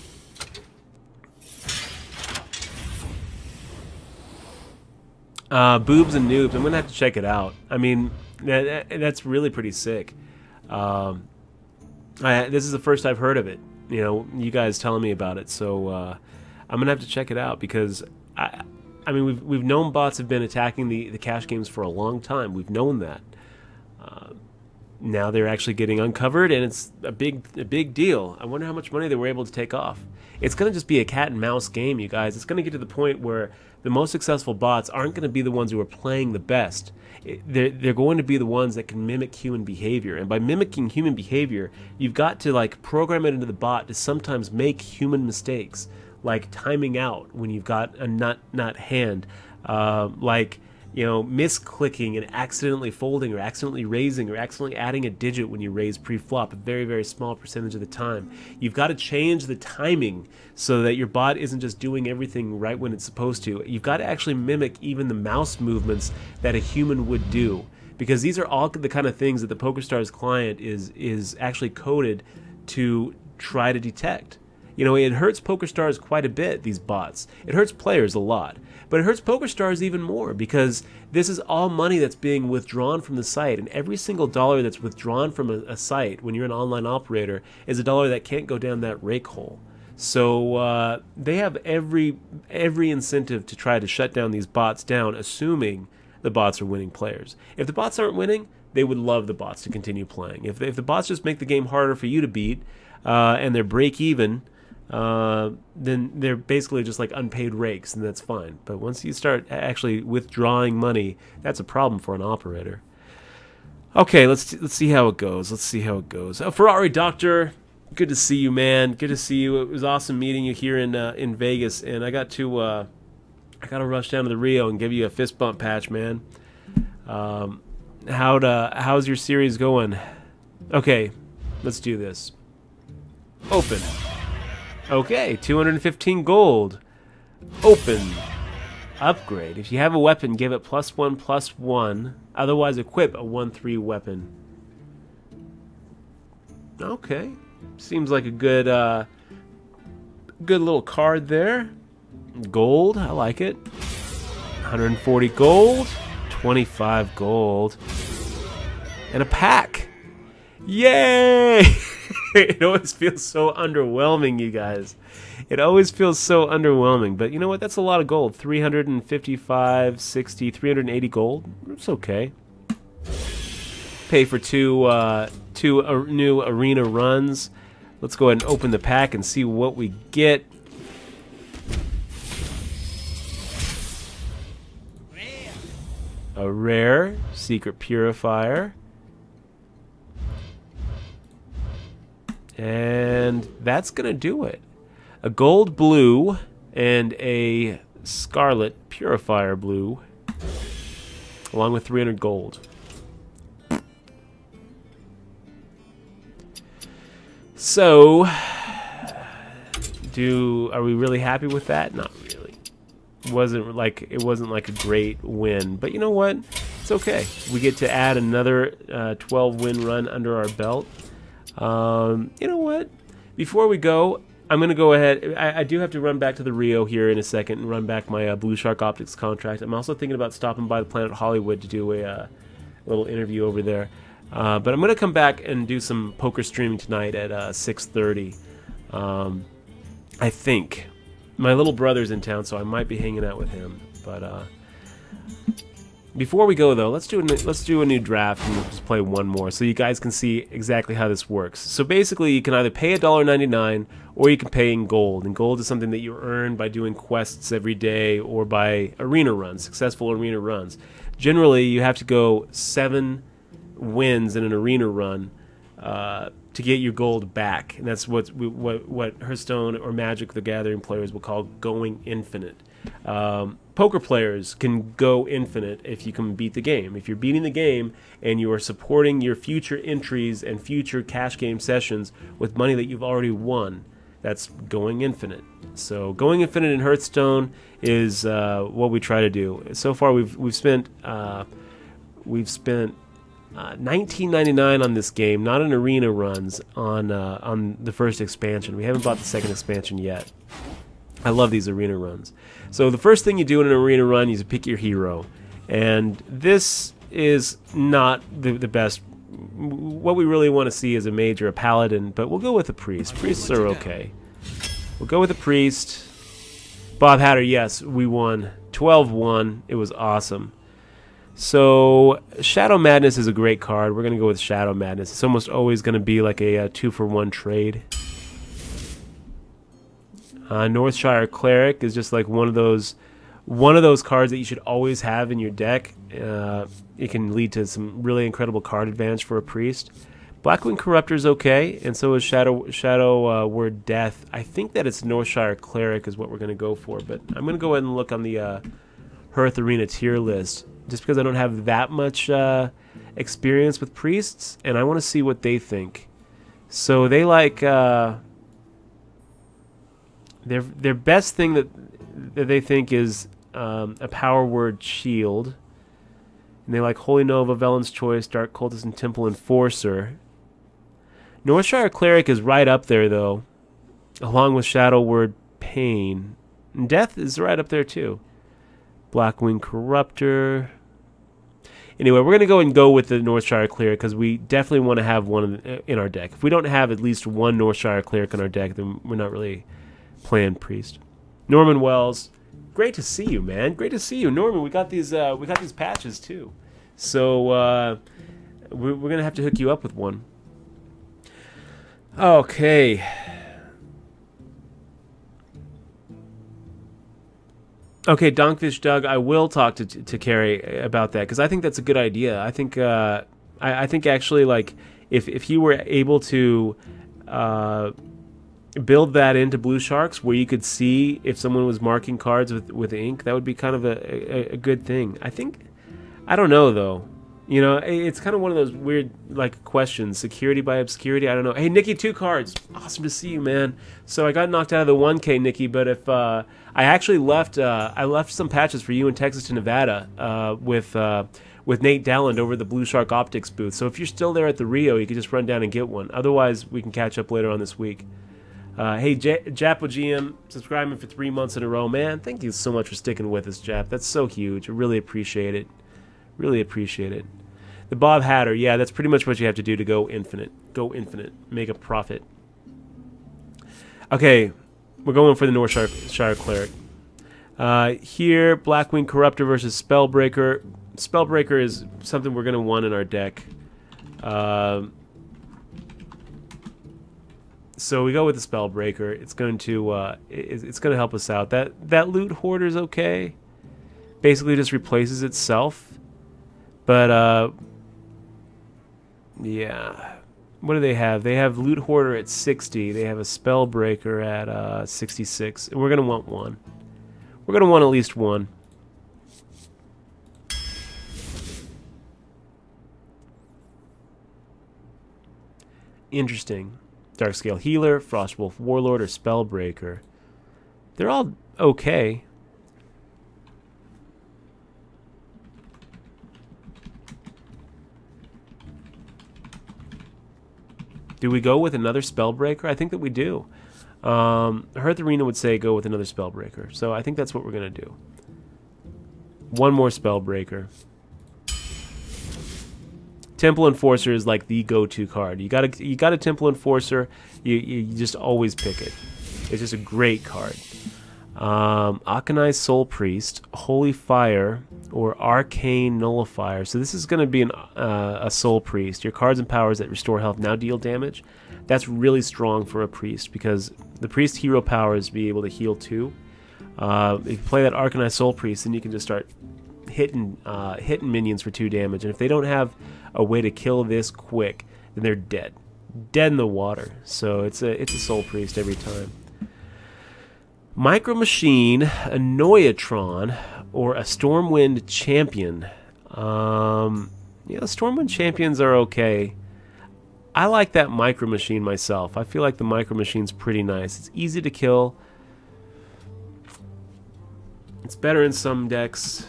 [SPEAKER 1] Boobs and noobs. I'm gonna have to check it out. I mean, that's really pretty sick. This is the first I've heard of it. You know, you guys telling me about it, so I'm gonna have to check it out because I mean, we've known bots have been attacking the cash games for a long time. We've known that. Now they're actually getting uncovered, and it's a big deal. I wonder how much money they were able to take off. It's going to just be a cat and mouse game, you guys. It's going to get to the point where the most successful bots aren't going to be the ones who are playing the best. They're going to be the ones that can mimic human behavior. And by mimicking human behavior, you've got to like program it into the bot to sometimes make human mistakes, like timing out when you've got a nut hand, like, you know, misclicking and accidentally folding or accidentally raising or accidentally adding a digit when you raise pre-flop, a very, very small percentage of the time. You've got to change the timing so that your bot isn't just doing everything right when it's supposed to. You've got to actually mimic even the mouse movements that a human would do, because these are all the kind of things that the PokerStars client is actually coded to try to detect. You know, it hurts PokerStars quite a bit, these bots. It hurts players a lot. But it hurts PokerStars even more because this is all money that's being withdrawn from the site. And every single dollar that's withdrawn from a site when you're an online operator is a dollar that can't go down that rake hole. So they have every incentive to try to shut down these bots down, assuming the bots are winning players. If the bots aren't winning, they would love the bots to continue playing. If the bots just make the game harder for you to beat and they're break even, then they're basically just like unpaid rakes, and that's fine. But once you start actually withdrawing money, that's a problem for an operator. Okay, let's see how it goes. Let's see how it goes. Ferrari Doctor, good to see you, man. Good to see you. It was awesome meeting you here in Vegas, and I got to rush down to the Rio and give you a fist bump patch, man. How's your series going? Okay, let's do this. Open. Okay, 215 gold. Open. Upgrade. If you have a weapon, give it +1/+1. Otherwise, equip a 1/3 weapon. Okay. Seems like a good little card there. Gold. I like it. 140 gold. 25 gold. And a pack. Yay! It always feels so underwhelming, you guys. It always feels so underwhelming. But you know what? That's a lot of gold. 355, 60, 380 gold. It's okay. Pay for two new arena runs. Let's go ahead and open the pack and see what we get. A rare secret purifier. And that's going to do it. A gold blue and a scarlet purifier blue, along with 300 gold. So, are we really happy with that? Not really. It wasn't like a great win, but you know what? It's okay. We get to add another 12-win run under our belt. You know what? Before we go, I'm going to go ahead. I do have to run back to the Rio here in a second and run back my Blue Shark Optics contract. I'm also thinking about stopping by the Planet Hollywood to do a little interview over there. But I'm going to come back and do some poker streaming tonight at 6:30. I think. My little brother's in town, so I might be hanging out with him. But before we go, though, let's do a new draft and just play one more so you guys can see exactly how this works. So basically, you can either pay $1.99 or you can pay in gold. And gold is something that you earn by doing quests every day or by arena runs, successful arena runs. Generally, you have to go 7 wins in an arena run to to get your gold back, and that's what Hearthstone or Magic the Gathering players will call going infinite. Poker players can go infinite if you can beat the game. If you're beating the game and you are supporting your future entries and future cash game sessions with money that you've already won, that's going infinite. So going infinite in Hearthstone is what we try to do. So far, we've spent $19.99 on this game, not in arena runs, on the first expansion. We haven't bought the second expansion yet. I love these arena runs. So the first thing you do in an arena run is you pick your hero, and this is not the best. What we really want to see is a mage or a paladin, but we'll go with a priest. Priests are okay. We'll go with a priest. Bob Hatter, yes, we won. 12-1. It was awesome. So Shadow Madness is a great card. We're going to go with Shadow Madness. It's almost always going to be like a 2-for-1 trade. Northshire Cleric is just like one of those cards that you should always have in your deck. It can lead to some really incredible card advantage for a priest. Blackwing Corruptor is okay, and so is Shadow Word Death. I think that it's Northshire Cleric is what we're going to go for, but I'm going to go ahead and look on the Hearth Arena tier list, just because I don't have that much experience with priests, and I want to see what they think. So they like their best thing that they think is a Power Word Shield, and they like Holy Nova, Velen's Choice, Dark Cultist, and Temple Enforcer. Northshire Cleric is right up there though, along with Shadow Word Pain. And Death is right up there too. Blackwing Corruptor. Anyway, we're going to go with the Northshire Cleric because we definitely want to have one in our deck. If we don't have at least one Northshire Cleric in our deck, then we're not really playing priest. Norman Wells, great to see you, man. Great to see you, Norman. We got these patches too, so we're gonna have to hook you up with one. Okay. Okay, Donkfish Doug, I will talk to Carrie about that because I think that's a good idea. I think I think actually, like, if he were able to build that into Blue Sharks where you could see if someone was marking cards with ink, that would be kind of a good thing. I don't know though. You know, it's kind of one of those weird like questions. Security by obscurity, I don't know. Hey Nikki, 2 cards. Awesome to see you, man. So I got knocked out of the 1K, Nikki, but if I actually left some patches for you in Texas to Nevada with Nate Dowland over at the Blue Shark Optics booth. So if you're still there at the Rio, you can just run down and get one. Otherwise, we can catch up later on this week. Hey, Japo GM, subscribing for 3 months in a row. Man, thank you so much for sticking with us, Jap. That's so huge. I really appreciate it. Really appreciate it. The Bob Hatter, yeah, that's pretty much what you have to do to go infinite. Go infinite. Make a profit. Okay, we're going for the Northshire Cleric. Here, Blackwing Corruptor versus Spellbreaker. Spellbreaker is something we're going to want in our deck. So we go with the Spellbreaker. It's going to help us out. That Loot Hoarder is okay. Basically, just replaces itself. But yeah, what do they have? They have Loot Hoarder at 60. They have a Spellbreaker at 66. And we're gonna want one. We're gonna want at least one. Interesting. Darkscale Healer, Frostwolf Warlord, or Spellbreaker. They're all okay. Do we go with another Spellbreaker? I think that we do. Hearth Arena would say go with another Spellbreaker. So I think that's what we're going to do. One more Spellbreaker. Temple Enforcer is like the go-to card. You got a Temple Enforcer, you just always pick it. It's just a great card. Akanai Soul Priest, Holy Fire, or Arcane Nullifier. So this is going to be a Soul Priest. Your cards and powers that restore health now deal damage. That's really strong for a Priest because the Priest hero powers be able to heal too. If you play that Arcanine Soul Priest, then you can just start hitting minions for 2 damage. And if they don't have a way to kill this quick, then they're dead. dead in the water. So it's a Soul Priest every time. Micro Machine, a Noyatron, or a Stormwind Champion. Stormwind Champions are okay. I like that Micro Machine myself. I feel like the Micro Machine's pretty nice. It's easy to kill. It's better in some decks.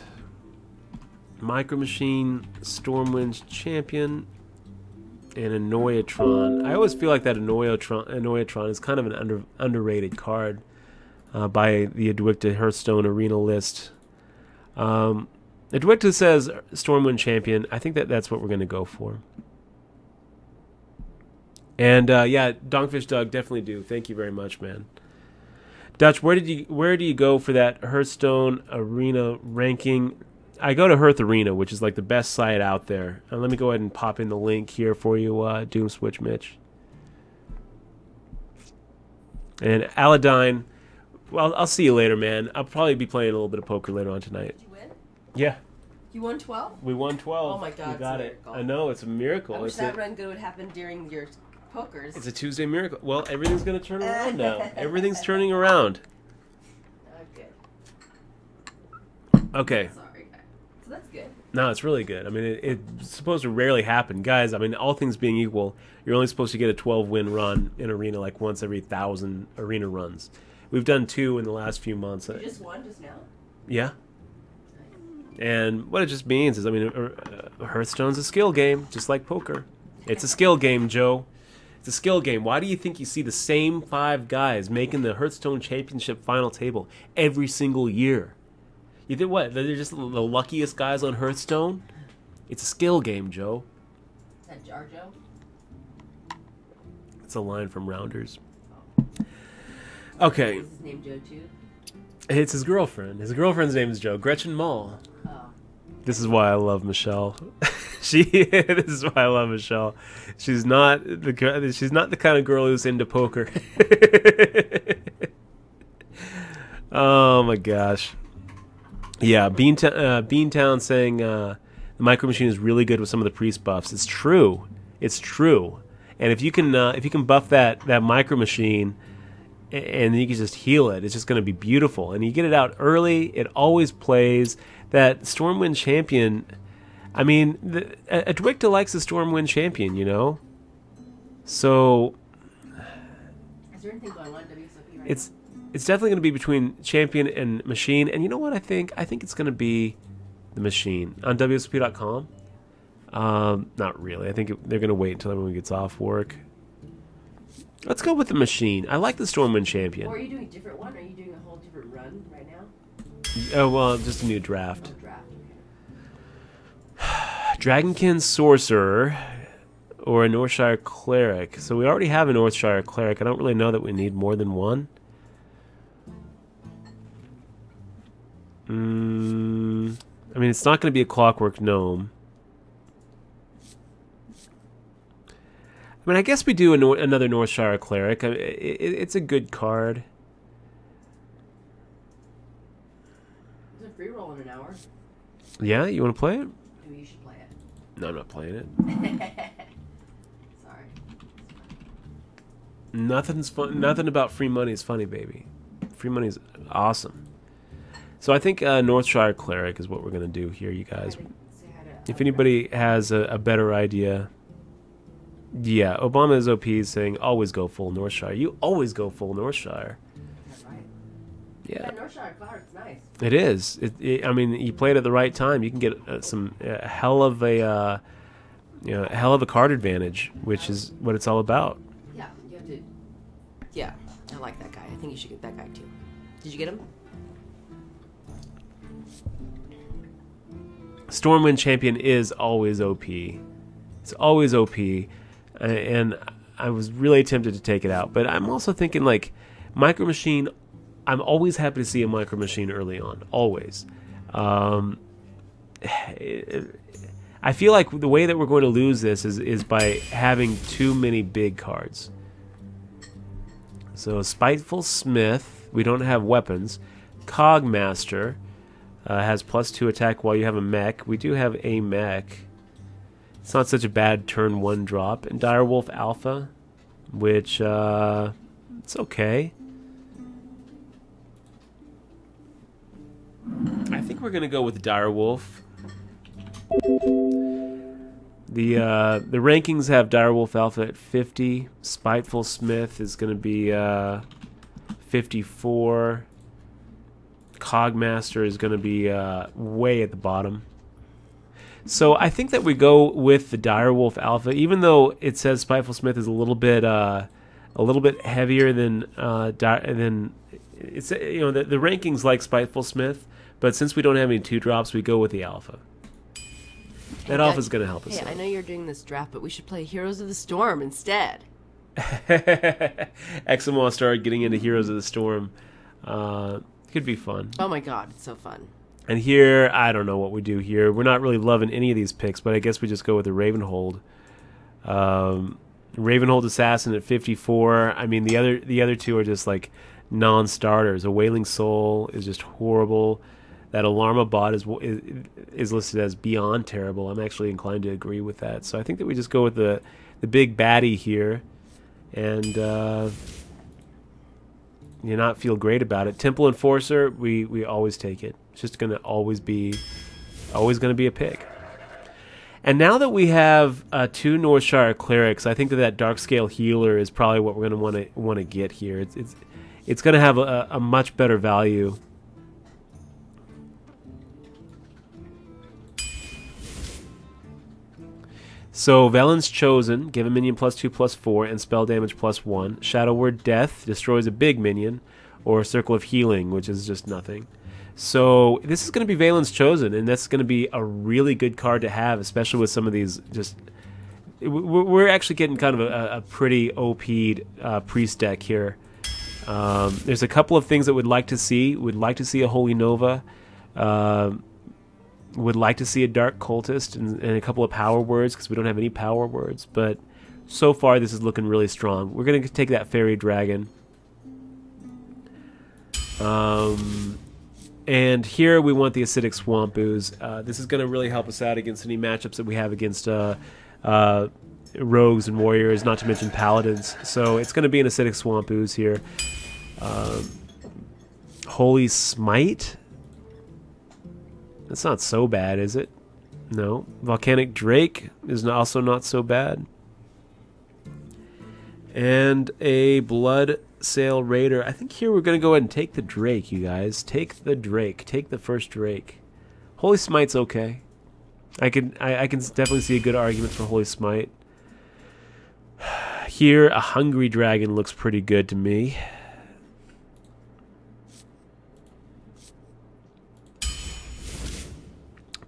[SPEAKER 1] Micro Machine, Stormwind Champion, and a Noyatron. I always feel like that a Noyatron is kind of an underrated card by the Edwicta Hearthstone Arena list. Edwicta says Stormwind Champion. I think that's what we're going to go for. And yeah, Donkfish Doug, definitely do. Thank you very much, man. Dutch, where do you go for that Hearthstone Arena ranking? I go to Hearth Arena, which is like the best site out there. And let me go ahead and pop in the link here for you, Doom Switch Mitch. And Aladine, well, I'll see you later, man. I'll probably be playing a little bit of poker later on tonight.
[SPEAKER 3] Did you win?
[SPEAKER 1] Yeah.
[SPEAKER 3] You won 12?
[SPEAKER 1] We won 12.
[SPEAKER 3] Oh my God,
[SPEAKER 1] we got
[SPEAKER 3] it's a
[SPEAKER 1] it.
[SPEAKER 3] miracle.
[SPEAKER 1] I know, it's a miracle.
[SPEAKER 3] I wish that run good would happen during your pokers.
[SPEAKER 1] It's a Tuesday miracle. Well, everything's going to turn around now. Everything's turning around. Okay.
[SPEAKER 3] Sorry. So that's good.
[SPEAKER 1] No, it's really good. I mean, it's supposed to rarely happen. Guys, I mean, all things being equal, you're only supposed to get a 12-win run in Arena like once every 1,000 Arena runs. We've done 2 in the last few months.
[SPEAKER 3] You just won just now?
[SPEAKER 1] Yeah. And what it just means is, I mean, Hearthstone's a skill game, just like poker. It's a skill game, Joe. It's a skill game. Why do you think you see the same 5 guys making the Hearthstone Championship final table every single year? You think what? They're just the luckiest guys on Hearthstone? It's a skill game, Joe.
[SPEAKER 3] Is that Jar Joe?
[SPEAKER 1] It's a line from Rounders. Okay.
[SPEAKER 3] Is his name Joe too?
[SPEAKER 1] It's his girlfriend. His girlfriend's name is Joe. Gretchen Mall.
[SPEAKER 3] Oh.
[SPEAKER 1] This is why I love Michelle. This is why I love Michelle. She's not the kind of girl who's into poker. Oh my gosh. Yeah, Beantown saying the Micro Machine is really good with some of the priest buffs. It's true. It's true. And if you can buff that Micro Machine, and you can just heal it, it's just going to be beautiful. And you get it out early. It always plays. That Stormwind Champion, I mean, Edwicta likes the Stormwind Champion, you know? So
[SPEAKER 3] Is there anything going on at WSOP right
[SPEAKER 1] it's definitely going to be between Champion and Machine. And you know what I think? I think it's going to be the Machine on WSOP.com. Not really. I think they're going to wait until everyone gets off work. Let's go with the Machine. I like the Stormwind Champion.
[SPEAKER 3] Or are you doing a different one? Are you doing a whole different run right now?
[SPEAKER 1] Oh, well, just a new draft.
[SPEAKER 3] Oh, draft. Okay.
[SPEAKER 1] Dragonkin Sorcerer or a Northshire Cleric. So we already have a Northshire Cleric. I don't really know that we need more than one. I mean, it's not going to be a Clockwork Gnome. I mean, I guess we do another Northshire Cleric. I mean, it's a good card.
[SPEAKER 3] There's a free roll in an hour.
[SPEAKER 1] Yeah, you want to play it?
[SPEAKER 3] Maybe you should play it.
[SPEAKER 1] No, I'm not playing it.
[SPEAKER 3] Sorry.
[SPEAKER 1] Nothing's fun. Nothing about free money is funny, baby. Free money is awesome. So I think Northshire Cleric is what we're going to do here, you guys. If anybody has a better idea... Yeah, Obama is OP saying always go full Northshire. You always go full Northshire.
[SPEAKER 3] That's right.
[SPEAKER 1] Yeah,
[SPEAKER 3] That Northshire Cleric's nice.
[SPEAKER 1] it is. I mean, you play it at the right time, you can get some hell of a card advantage, which is what it's all about.
[SPEAKER 3] Yeah, you have to. Yeah, I like that guy. I think you should get that guy too. Did you get him?
[SPEAKER 1] Stormwind Champion is always OP. It's always OP. And I was really tempted to take it out. But I'm also thinking, like, Micro Machine, I'm always happy to see a Micro Machine early on. Always. I feel like the way that we're going to lose this is by having too many big cards. So, Spiteful Smith, we don't have weapons. Cogmaster has +2 attack while you have a mech. We do have a mech. It's not such a bad turn 1 drop. And Direwolf Alpha, which, it's okay. I think we're going to go with Direwolf. The rankings have Direwolf Alpha at 50. Spiteful Smith is going to be 54. Cogmaster is going to be way at the bottom. So I think that we go with the Direwolf Alpha, even though it says Spiteful Smith is a little bit heavier than it's, you know, the rankings like Spiteful Smith, but since we don't have any 2-drops, we go with the Alpha. That Alpha is going to help us.
[SPEAKER 3] Hey,
[SPEAKER 1] out.
[SPEAKER 3] I know you're doing this draft, but we should play Heroes of the Storm instead.
[SPEAKER 1] Eximo started getting into Heroes of the Storm. Could be fun.
[SPEAKER 3] Oh my god, it's so fun.
[SPEAKER 1] And here, I don't know what we do here. We're not really loving any of these picks, but I guess we just go with the Ravenhold. Ravenhold Assassin at 54. I mean, the other two are just like non-starters. A Wailing Soul is just horrible. That Alarma bot is listed as beyond terrible. I'm actually inclined to agree with that. So I think that we just go with the big baddie here, and you not feel great about it. Temple Enforcer, we always take it. It's just gonna always gonna be a pick. And now that we have 2 Northshire Clerics, I think that Darkscale Healer is probably what we're gonna want to get here. It's gonna have a much better value. So Velen's Chosen, give a minion +2/+4 and spell damage +1. Shadow Word Death destroys a big minion, or Circle of Healing, which is just nothing. So this is going to be Valen's Chosen, and that's going to be a really good card to have, especially with some of these. Just we're actually getting kind of a pretty OP'd priest deck here. There's a couple of things that we'd like to see. We'd like to see a Holy Nova. Would like to see a Dark Cultist and a couple of power words, because we don't have any power words. But so far, this is looking really strong. We're going to take that Fairy Dragon. And here we want the Acidic Swamp Ooze. This is going to really help us out against any matchups that we have against rogues and warriors, not to mention paladins. So it's going to be an Acidic Swamp Ooze here. Holy Smite. That's not so bad, is it? No. Volcanic Drake is also not so bad. And a Blood Sail Raider. I think here we're going to go ahead and take the Drake, you guys. Take the Drake. Take the first Drake. Holy Smite's okay. I can definitely see a good argument for Holy Smite. Here, a Hungry Dragon looks pretty good to me.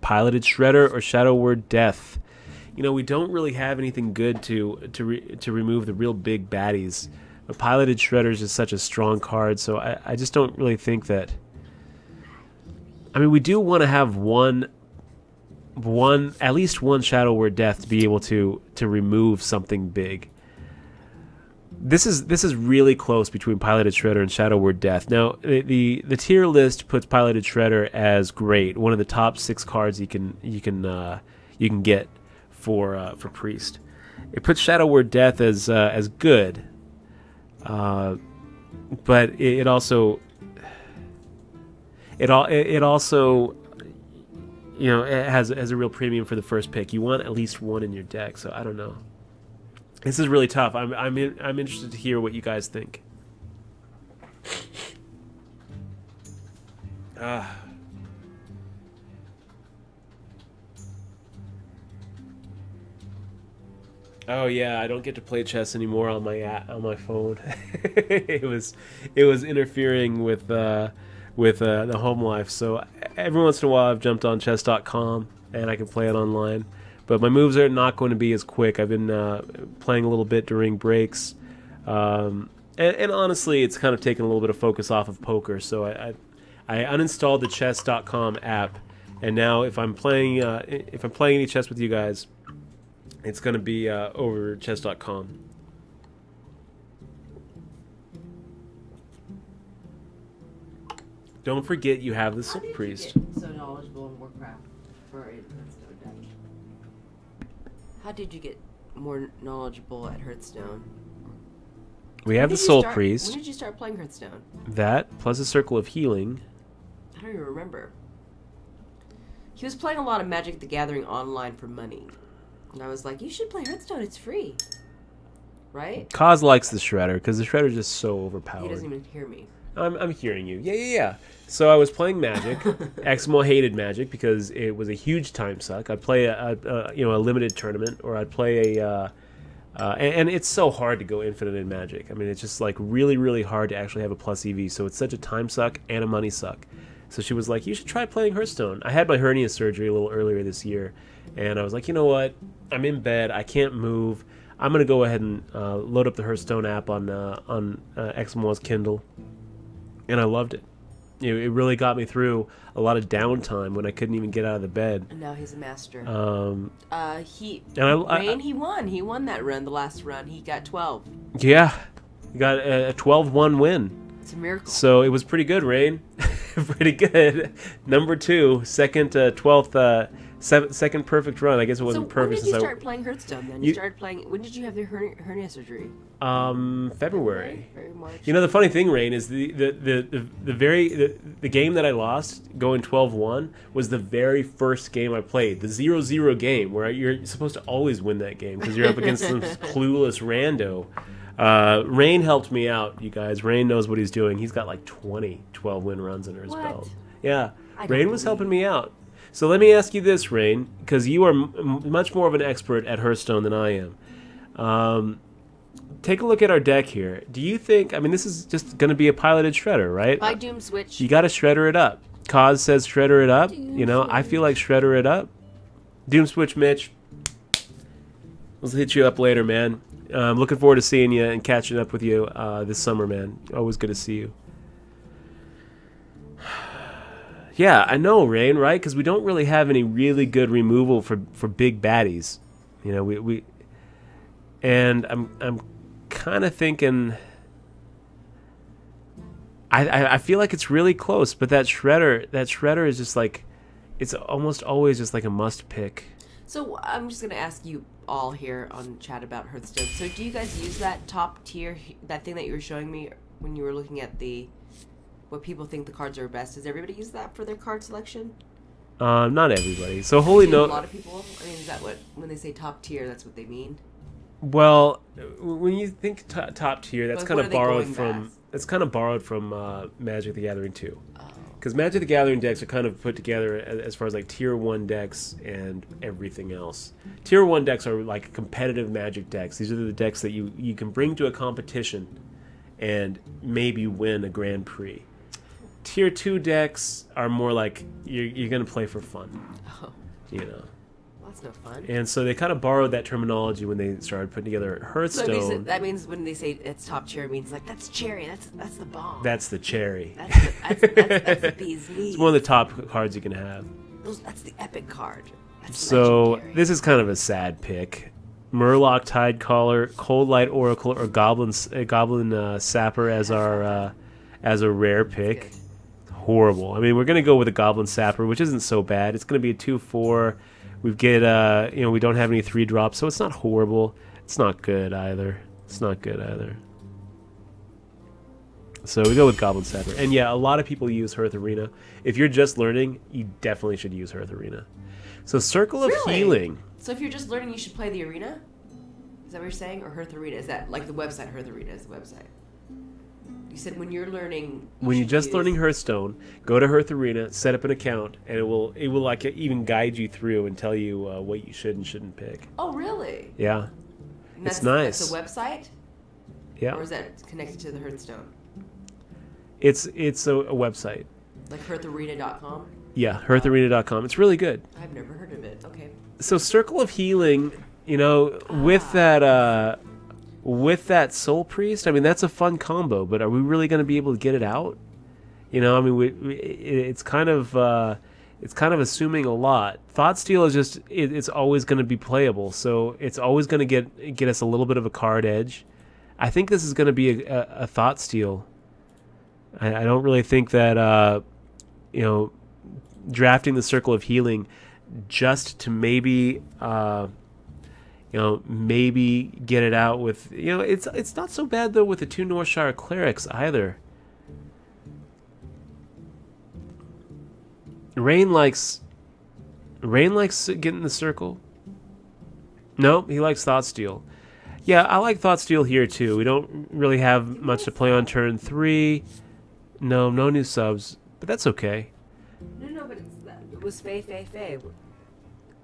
[SPEAKER 1] Piloted Shredder or Shadow Word Death. You know, we don't really have anything good to remove the real big baddies. But Piloted Shredder is just such a strong card, so I just don't really think that... I mean, we do want to have at least one Shadow Word Death to be able to remove something big. This is really close between Piloted Shredder and Shadow Word Death. Now, the tier list puts Piloted Shredder as great, one of the top 6 cards you can get for Priest. It puts Shadow Word Death as good, but it also you know, it has a real premium for the first pick. You want at least one in your deck, so I don't know. This is really tough. I'm interested to hear what you guys think. Oh yeah, I don't get to play chess anymore on my phone. it was interfering with the home life. So every once in a while, I've jumped on chess.com and I can play it online. But my moves are not going to be as quick. I've been playing a little bit during breaks, and honestly, it's kind of taken a little bit of focus off of poker. So I uninstalled the chess.com app, and now if I'm playing any chess with you guys, it's going to be over chess.com. Don't forget you have the Silk Priest.
[SPEAKER 2] So knowledgeable in Warcraft for it.
[SPEAKER 3] How did you get more knowledgeable at Hearthstone?
[SPEAKER 1] We have the
[SPEAKER 3] When did you
[SPEAKER 1] Soul
[SPEAKER 3] start-
[SPEAKER 1] Priest.
[SPEAKER 3] When did you start playing Hearthstone?
[SPEAKER 1] That plus a Circle of Healing.
[SPEAKER 3] I don't even remember. He was playing a lot of Magic the Gathering online for money. And I was like, you should play Hearthstone, it's free. Right?
[SPEAKER 1] Kaz likes the Shredder because the Shredder is just so
[SPEAKER 3] He
[SPEAKER 1] overpowered.
[SPEAKER 3] doesn't even hear me.
[SPEAKER 1] I'm hearing you. Yeah. So I was playing Magic. Exmo hated Magic because it was a huge time suck. I'd play a limited tournament, or I'd play and it's so hard to go infinite in Magic. I mean, it's just like really, really hard to actually have a plus EV. So it's such a time suck and a money suck. So she was like, you should try playing Hearthstone. I had my hernia surgery a little earlier this year, and I was like, you know what? I'm in bed. I can't move. I'm gonna go ahead and load up the Hearthstone app on Exmo's Kindle. And I loved it. It really got me through a lot of downtime when I couldn't even get out of the bed.
[SPEAKER 3] And now he's a master.
[SPEAKER 1] Rain,
[SPEAKER 3] He won. He won that run, the last run. He got 12.
[SPEAKER 1] Yeah, you got a 12-1 win.
[SPEAKER 3] It's a miracle.
[SPEAKER 1] So it was pretty good, Rain. Pretty good. Number 2, second 12th, second perfect run. I guess it wasn't
[SPEAKER 3] So
[SPEAKER 1] perfect.
[SPEAKER 3] when did you start playing Hearthstone then? You started playing... When did you have the hernia surgery?
[SPEAKER 1] February.
[SPEAKER 3] March.
[SPEAKER 1] You know, the funny thing, Rain, is the game that I lost going 12-1 was the very first game I played, the 0-0 game, where you're supposed to always win that game because you're up against some clueless rando. Rain helped me out, you guys. Rain knows what he's doing. He's got like 20 12-win runs under his
[SPEAKER 3] What?
[SPEAKER 1] belt. Yeah,
[SPEAKER 3] I don't
[SPEAKER 1] Rain was
[SPEAKER 3] believe
[SPEAKER 1] helping me out. So let me ask you this, Rain, because you are much more of an expert at Hearthstone than I am. Take a look at our deck here. Do you think, I mean, this is just going to be a piloted Shredder, right?
[SPEAKER 3] By Doom Switch.
[SPEAKER 1] You got to Shredder it up. Kaz says Shredder it up. You know, I feel like Shredder it up. Doom Switch Mitch. Let's hit you up later, man. I'm looking forward to seeing you and catching up with you this summer, man. Always good to see you. Yeah, I know, Rain, right? Because we don't really have any really good removal for big baddies. You know, we and I'm kind of thinking. I feel like it's really close, but that shredder is just like, it's almost always just like a must pick.
[SPEAKER 3] So I'm just gonna ask you all here on chat about Hearthstone. So do you guys use that top tier, that thing that you were showing me when you were looking at what people think the cards are best? Does everybody use that for their card selection?
[SPEAKER 1] Not everybody. So Holy
[SPEAKER 3] A
[SPEAKER 1] Note.
[SPEAKER 3] lot of people. I mean, is that what, when they say top tier, that's what they mean?
[SPEAKER 1] Well, when you think top tier, that's
[SPEAKER 3] Like,
[SPEAKER 1] kind
[SPEAKER 3] what
[SPEAKER 1] of
[SPEAKER 3] are they
[SPEAKER 1] borrowed
[SPEAKER 3] going
[SPEAKER 1] from.
[SPEAKER 3] past?
[SPEAKER 1] It's kind of borrowed from Magic the Gathering 2.
[SPEAKER 3] Oh.
[SPEAKER 1] Because Magic the Gathering decks are kind of put together as far as like tier 1 decks and everything else. Tier 1 decks are like competitive Magic decks. These are the decks that you can bring to a competition and maybe win a Grand Prix. Tier 2 decks are more like you're going to play for fun.
[SPEAKER 3] Oh.
[SPEAKER 1] You know.
[SPEAKER 3] Well, that's no fun.
[SPEAKER 1] And so they kind of borrowed that terminology when they started putting together Hearthstone.
[SPEAKER 3] That means when they say it's top tier, it means like that's cherry. That's the bomb.
[SPEAKER 1] That's the cherry.
[SPEAKER 3] That's the bee's knees.
[SPEAKER 1] It's one of the top cards you can have.
[SPEAKER 3] That's the epic card. That's
[SPEAKER 1] So
[SPEAKER 3] legendary.
[SPEAKER 1] this is kind of a sad pick. Murloc Tidecaller, Cold Light Oracle, or Goblin Sapper as a rare pick. Horrible. I mean, we're gonna go with a Goblin Sapper, which isn't so bad. It's gonna be a 2/4. We get we don't have any 3-drops, so it's not horrible. It's not good either. So we go with Goblin Sapper. And yeah, a lot of people use Hearth Arena. If you're just learning, you definitely should use Hearth Arena. So Circle of
[SPEAKER 3] Really?
[SPEAKER 1] Healing.
[SPEAKER 3] So if you're just learning, you should play the arena? Is that what you're saying? Or Hearth Arena? Is that like the website? Hearth Arena is the website. You said when you're learning...
[SPEAKER 1] When you're
[SPEAKER 3] should
[SPEAKER 1] just
[SPEAKER 3] use-
[SPEAKER 1] learning Hearthstone, go to Hearth Arena, set up an account, and it will like even guide you through and tell you what you should and shouldn't pick.
[SPEAKER 3] Oh, really?
[SPEAKER 1] Yeah.
[SPEAKER 3] And
[SPEAKER 1] It's nice.
[SPEAKER 3] That's a website?
[SPEAKER 1] Yeah.
[SPEAKER 3] Or is that connected to the Hearthstone?
[SPEAKER 1] It's a website.
[SPEAKER 3] Like heartharena.com?
[SPEAKER 1] Yeah, heartharena.com. It's really good.
[SPEAKER 3] I've never heard of it. Okay.
[SPEAKER 1] So Circle of Healing, with that Soul Priest, I mean, that's a fun combo, but are we really going to be able to get it out? I mean, it's kind of assuming a lot. Thoughtsteal is just, it's always going to be playable, so it's always going to get us a little bit of a card edge. I think this is going to be a Thoughtsteal. I don't really think that, drafting the Circle of Healing just to maybe, You know, maybe get it out with, you know, it's not so bad though with the 2 Northshire clerics either. Rain likes getting the circle. No, he likes Thoughtsteal. Yeah, I like Thoughtsteal here too. We don't really have much to play on turn 3. No new subs, but that's okay.
[SPEAKER 3] No, but it was Faye.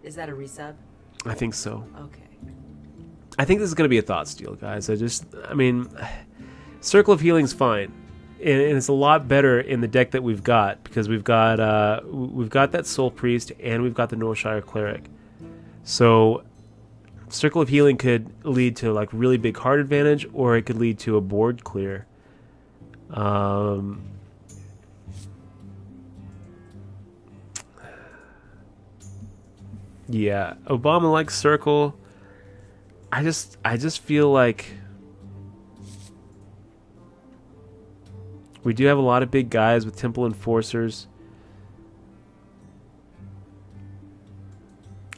[SPEAKER 3] Is that a resub?
[SPEAKER 1] I think so.
[SPEAKER 3] Okay.
[SPEAKER 1] I think this is going to be a Thoughtsteal, guys. I mean, Circle of Healing's fine. And it's a lot better in the deck that we've got, because we've got that Soul Priest and we've got the Northshire Cleric. So Circle of Healing could lead to like really big card advantage, or it could lead to a board clear. Yeah, Obama likes Circle. I just feel like we do have a lot of big guys with Temple Enforcers.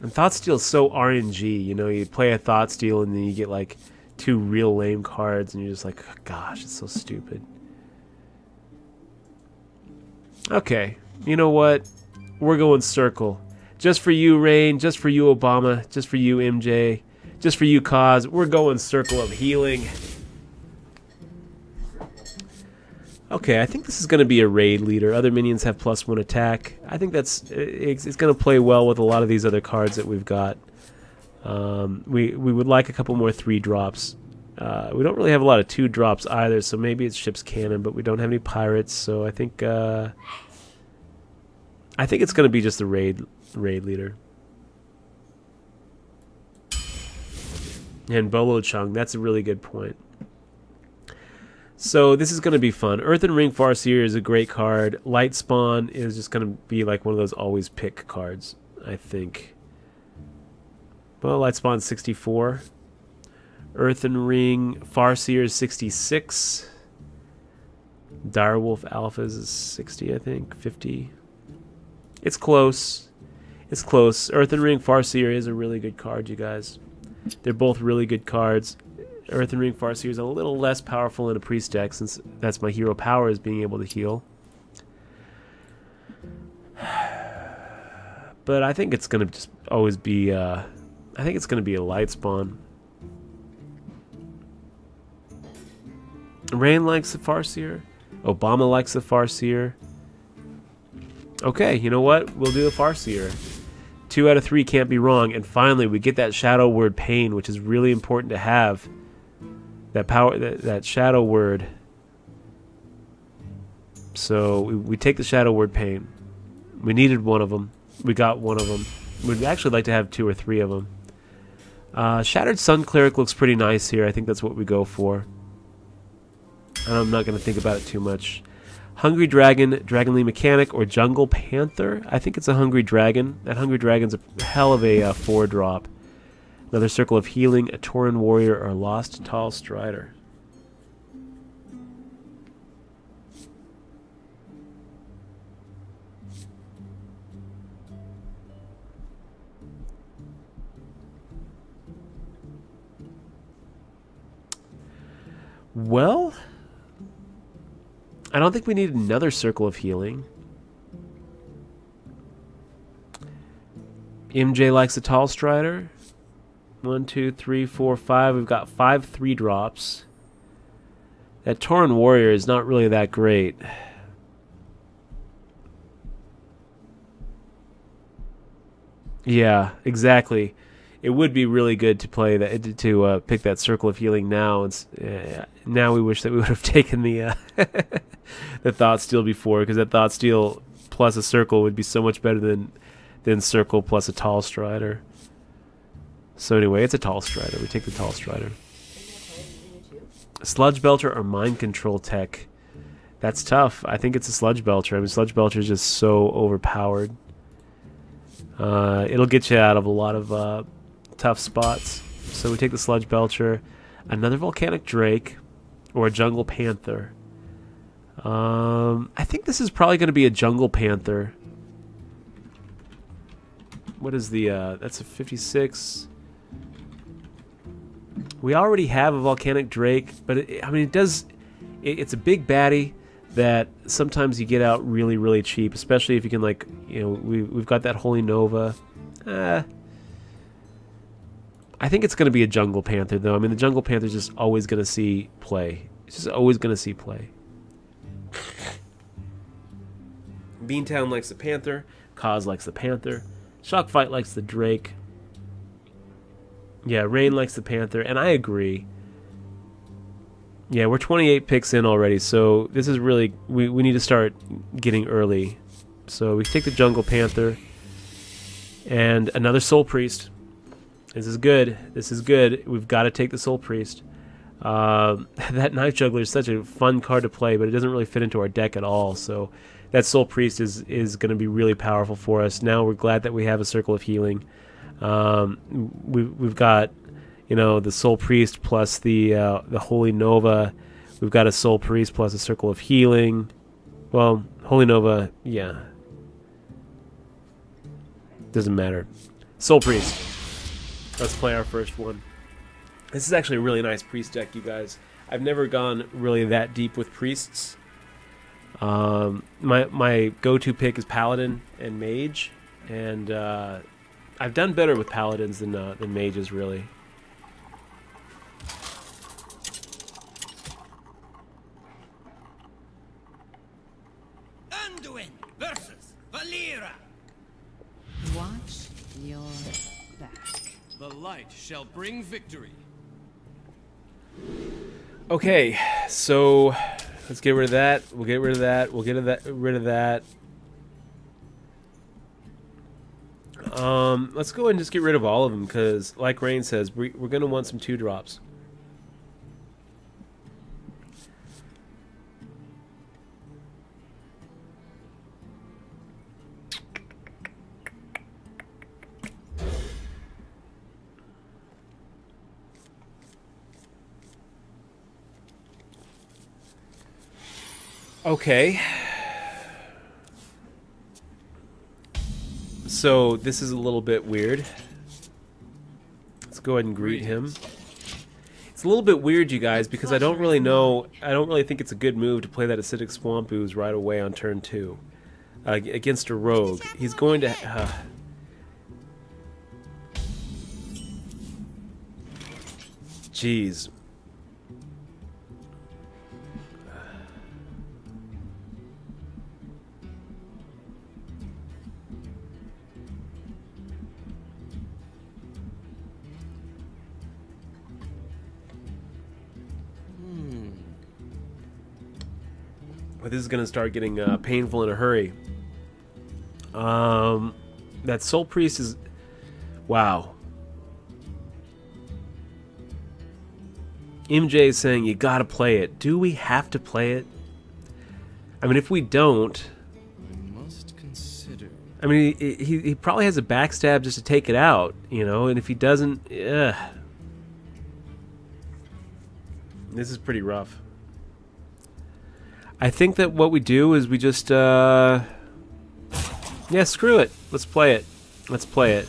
[SPEAKER 1] And Thoughtsteal is so RNG, you know, you play a Thoughtsteal and then you get like 2 real lame cards and you're just like, oh, gosh, it's so stupid. Okay, you know what? We're going Circle. Just for you, Rain, just for you, Obama, just for you, MJ, just for you, Cause, we're going Circle of Healing. Okay, I think this is going to be a raid leader. Other minions have +1 attack. I think it's going to play well with a lot of these other cards that we've got. We would like a couple more 3-drops. We don't really have a lot of 2-drops either, so maybe it's ship's cannon, but we don't have any pirates, so I think it's going to be just the raid leader. And Bolo Chung, that's a really good point. So this is going to be fun. Earthen Ring Farseer is a great card. Light Spawn is just going to be like one of those always pick cards, I think. Well, Light Spawn's 64. Earthen Ring Farseer is 66. Direwolf Alphas is 60, I think. 50. It's close. It's close. Earthen Ring Farseer is a really good card, you guys. They're both really good cards. Earthen Ring Farseer is a little less powerful in a priest deck, since that's my hero power, is being able to heal. But I think it's gonna just always be I think it's gonna be a Light Spawn. Rain likes the Farseer. Obama likes the Farseer. Okay, you know what? We'll do the Farseer. 2 out of 3 can't be wrong. And finally, we get that Shadow Word Pain, which is really important to have. That power, that Shadow Word. So we take the Shadow Word Pain. We needed one of them. We got one of them. We'd actually like to have 2 or 3 of them. Shattered Sun Cleric looks pretty nice here. I think that's what we go for. And I'm not going to think about it too much. Hungry Dragon, Dragonly Mechanic, or Jungle Panther. I think it's a Hungry Dragon. That Hungry Dragon's a hell of a 4-drop. Another Circle of Healing, a Tauren Warrior, or a Lost Tall Strider. Well, I don't think we need another Circle of Healing. MJ likes a Tall Strider. 1, 2, 3, 4, 5. We've got 5 3-drops. That Tauren Warrior is not really that great. Yeah, exactly. It would be really good to play that, to pick that Circle of Healing now. Now we wish that we would have taken the the Thoughtsteal before, because that Thoughtsteal plus a Circle would be so much better than Circle plus a Tall Strider. So anyway, it's a Tall Strider. We take the Tall Strider. Sludge Belcher or Mind Control Tech? That's tough. I think it's a Sludge Belcher. I mean, Sludge Belcher is just so overpowered. It'll get you out of a lot of tough spots. So we take the Sludge Belcher. Another Volcanic Drake or a Jungle Panther. I think this is probably going to be a Jungle Panther. What is the... that's a 56... We already have a volcanic drake, but I mean, it's a big baddie that sometimes you get out really, really cheap, especially if you can, like, you know, we've got that Holy Nova. I think it's going to be a Jungle Panther, though. I mean, the Jungle Panther's just always going to see play. It's just always going to see play. Beantown likes the Panther. Kaz likes the Panther. Shockfight likes the Drake. Yeah, Rain likes the Panther, and I agree. Yeah, we're 28 picks in already, so this is really... We need to start getting early. So we take the Jungle Panther. And another Soul Priest. This is good. This is good. We've got to take the Soul Priest. That Knife Juggler is such a fun card to play, but it doesn't really fit into our deck at all. So that Soul Priest is going to be really powerful for us. Now we're glad that we have a Circle of Healing. We've got, you know, the Soul Priest plus the Holy Nova. We've got a Soul Priest plus a Circle of Healing. Well, Holy Nova, yeah. Doesn't matter. Soul Priest. Let's play our first one. This is actually a really nice priest deck, you guys. I've never gone really that deep with priests. My go-to pick is Paladin and Mage, and I've done better with Paladins than Mages, really.
[SPEAKER 4] Anduin versus Valera.
[SPEAKER 6] Watch your back.
[SPEAKER 7] The light shall bring victory.
[SPEAKER 1] Okay, so let's get rid of that. We'll get rid of that. We'll get rid of that. Let's go ahead and just get rid of all of them, because, like Rain says, we're going to want some 2-drops. Okay. So this is a little bit weird. Let's go ahead and greet him. It's a little bit weird, you guys, because I don't really know. I don't really think it's a good move to play that Acidic Swamp Ooze right away on turn 2 against a rogue. He's going to. Jeez. But this is going to start getting painful in a hurry. That Soul Priest is... Wow. MJ is saying you gotta play it. Do we have to play it? I mean, if we don't...
[SPEAKER 7] I must consider.
[SPEAKER 1] I mean, he probably has a backstab just to take it out, you know? And if he doesn't... Ugh. This is pretty rough. I think that what we do is we just, yeah, screw it. Let's play it. Let's play it.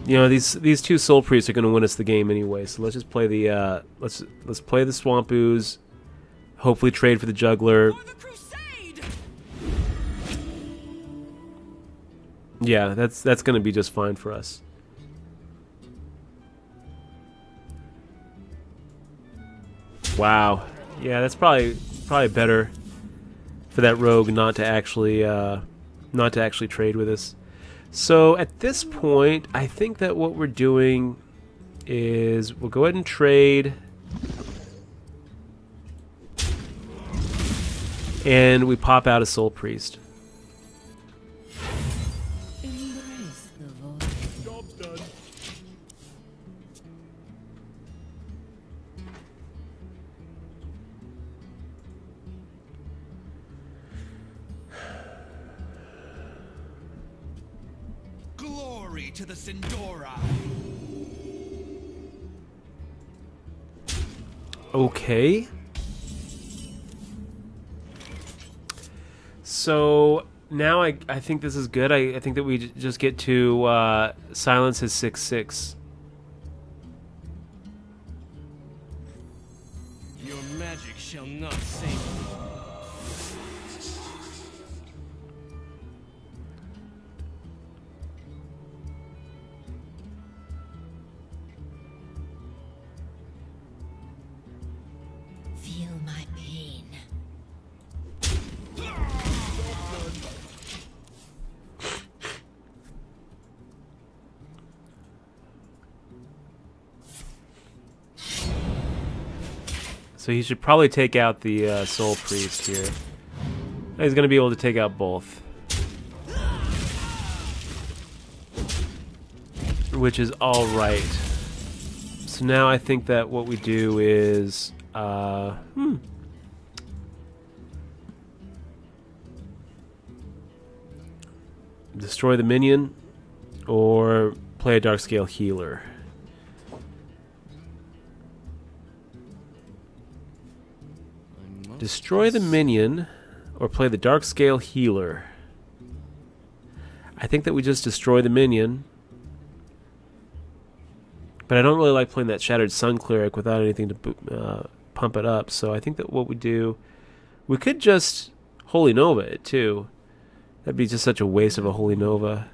[SPEAKER 1] You know, these 2 Soul Priests are going to win us the game anyway, so let's just play the, let's play the Swamp Ooze. Hopefully trade for the Juggler.
[SPEAKER 4] For the crusade!
[SPEAKER 1] Yeah, that's going to be just fine for us. Wow. Yeah, that's probably better for that rogue not to actually trade with us. So at this point, I think that what we're doing is we'll go ahead and trade, and we pop out a Soul Priest.
[SPEAKER 6] Embrace the void.
[SPEAKER 5] Job's done.
[SPEAKER 4] Glory to the Sindora.
[SPEAKER 1] Okay. So now I think this is good. I think that we just get to silence his 6/6.
[SPEAKER 7] Your magic shall not save me.
[SPEAKER 6] Feel my pain.
[SPEAKER 1] So he should probably take out the Soul Priest here. He's going to be able to take out both. Which is alright. So now I think that what we do is... destroy the minion or play a Darkscale Healer. Destroy the minion or play the Darkscale Healer. I think that we just destroy the minion. But I don't really like playing that Shattered Sun Cleric without anything to pump it up. So I think that what we do... We could just Holy Nova it too. That'd be just such a waste of a Holy Nova.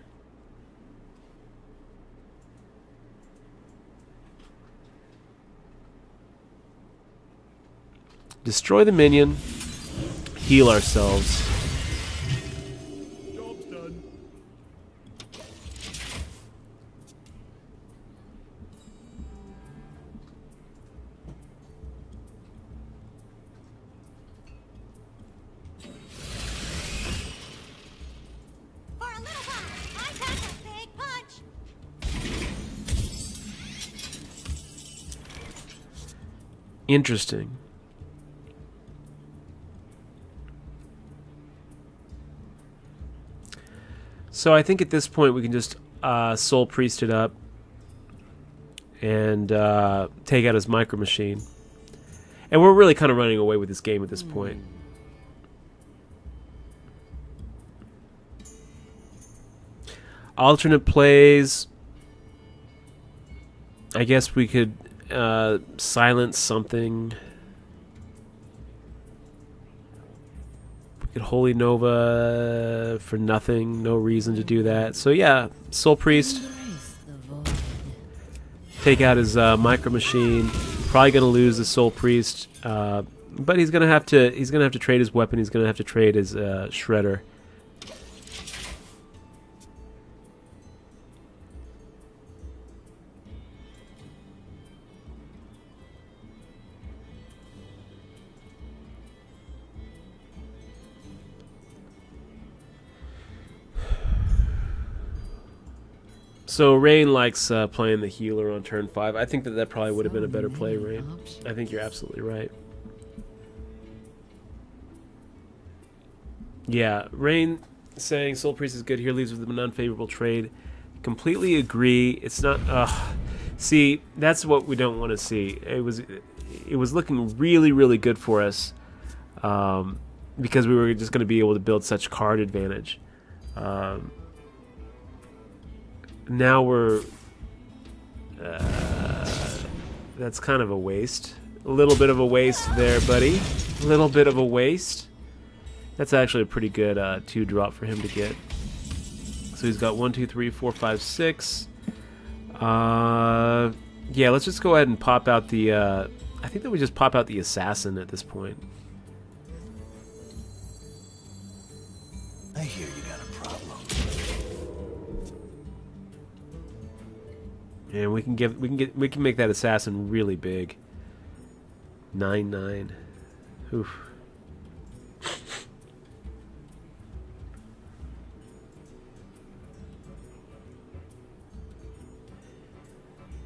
[SPEAKER 1] Destroy the minion. Heal ourselves.
[SPEAKER 5] Job's done.
[SPEAKER 4] For a little while, I pack a big punch.
[SPEAKER 1] Interesting. So I think at this point we can just Soul Priest it up and take out his Micro Machine. And we're really kind of running away with this game at this point. Alternate plays. I guess we could silence something. We could Holy Nova for nothing. No reason to do that. So yeah, Soul Priest.
[SPEAKER 6] Embrace the void.
[SPEAKER 1] Take out his Micro Machine. Probably gonna lose the Soul Priest, but he's gonna have to. He's gonna have to trade his weapon. He's gonna have to trade his Shredder. So Rain likes playing the healer on turn 5. I think that that probably would have been a better play, Rain. I think you're absolutely right. Yeah, Rain saying Soul Priest is good here, leaves with an unfavorable trade. Completely agree. It's not... see, that's what we don't want to see. It was looking really, really good for us because we were just going to be able to build such card advantage. Now we're... that's kind of a waste. A little bit of a waste there, buddy. A little bit of a waste. That's actually a pretty good 2-drop for him to get. So he's got 1, 2, 3, 4, 5, 6. Yeah, let's just go ahead and pop out the... I think that we just pop out the Assassin at this point.
[SPEAKER 8] I hear you got a problem.
[SPEAKER 1] And we can make that Assassin really big. 9/9. Oof.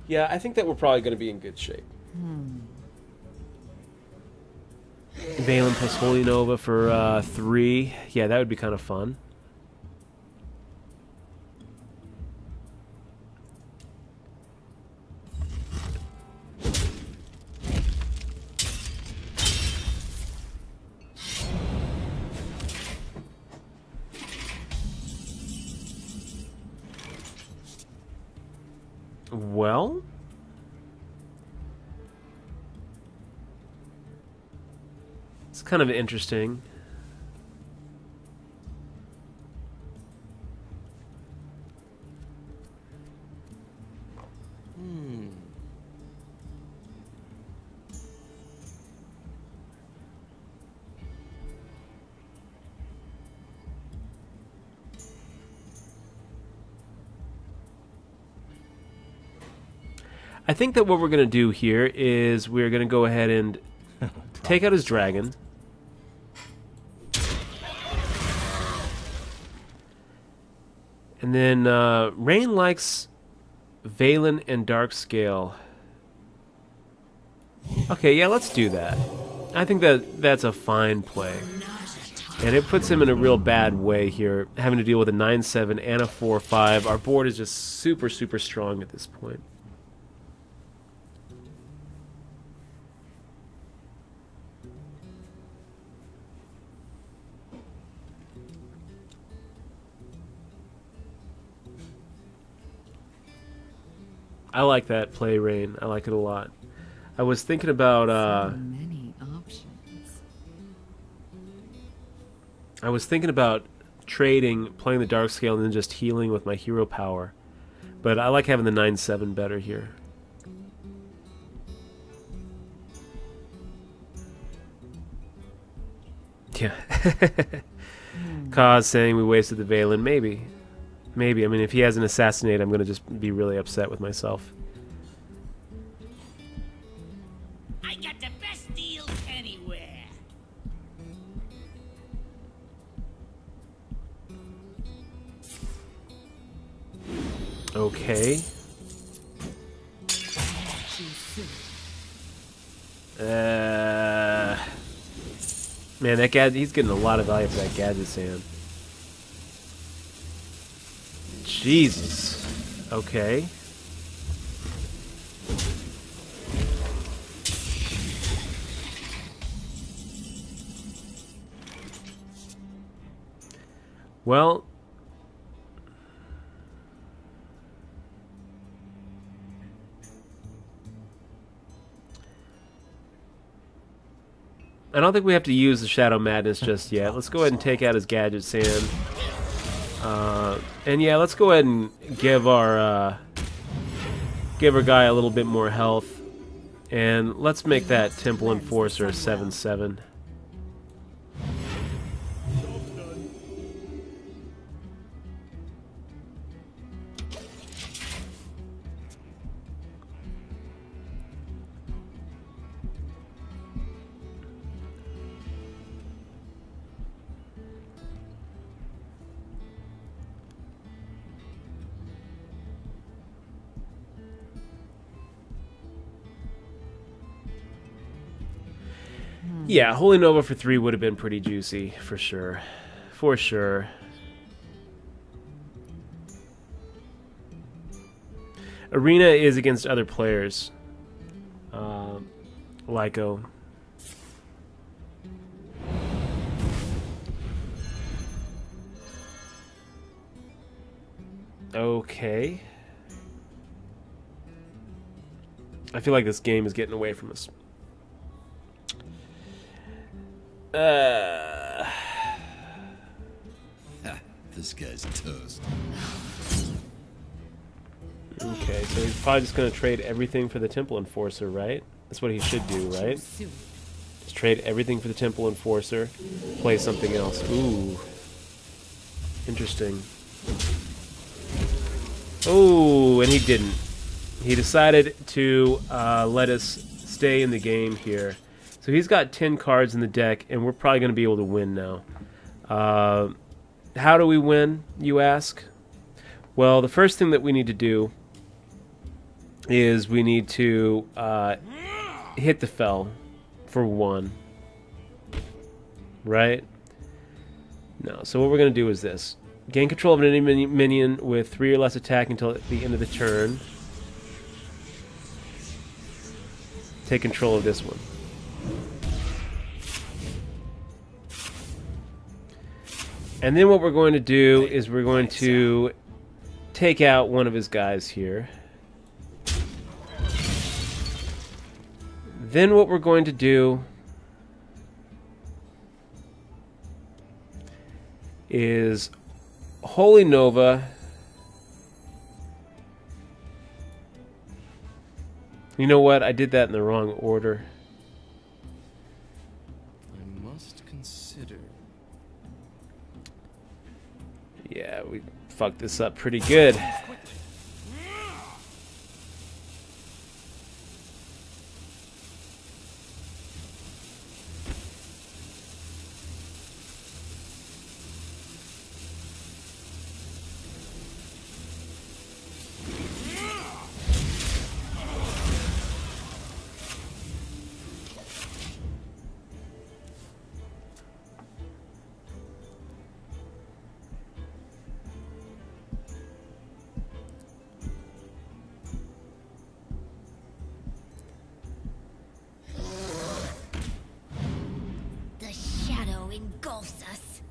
[SPEAKER 1] Yeah, I think that we're probably going to be in good shape. Valen plus Holy Nova for 3. Yeah, that would be kind of fun. Well, kind of interesting. I think that what we're going to do here is we're going to go ahead and take out his dragon. And then Rain likes Valen and Darkscale. Okay, yeah, let's do that. I think that that's a fine play. And it puts him in a real bad way here, having to deal with a 9-7 and a 4-5. Our board is just super, super strong at this point. I like that play, Rain. I like it a lot. I was thinking about
[SPEAKER 6] Many options.
[SPEAKER 1] I was thinking about trading, playing the Dark Scale, and then just healing with my hero power. But I like having the 9-7 better here. Yeah. Kaz saying we wasted the Valen. Maybe. Maybe. I mean, if he has an assassinate, I'm going to just be really upset with myself.
[SPEAKER 4] I got the best deals anywhere.
[SPEAKER 1] Okay. Man, that gadget, he's getting a lot of value for that gadget sand. Jesus. Okay. Well, I don't think we have to use the Shadow Madness just yet. Let's go ahead and take out his gadget sand. And yeah, let's go ahead and give our guy a little bit more health. And let's make that Temple Enforcer a 7-7. Yeah, Holy Nova for 3 would have been pretty juicy, for sure. For sure. Arena is against other players. Lyco. Okay. I feel like this game is getting away from us.
[SPEAKER 8] This guy's toast.
[SPEAKER 1] Okay, so he's probably just going to trade everything for the Temple Enforcer, right? That's what he should do, right? Just trade everything for the Temple Enforcer, play something else. Ooh. Interesting. Oh, and he didn't. He decided to let us stay in the game here. So he's got 10 cards in the deck, and we're probably going to be able to win now. How do we win, you ask? Well, the first thing that we need to do is we need to hit the Fel for 1. Right? No, so what we're going to do is this. Gain control of an enemy minion with 3 or less attack until the end of the turn. Take control of this one. And then what we're going to do is we're going to take out one of his guys here. Then what we're going to do is Holy Nova. You know what? I did that in the wrong order.
[SPEAKER 7] I must consider.
[SPEAKER 1] Yeah, we fucked this up pretty good.
[SPEAKER 4] The shadow engulfs us.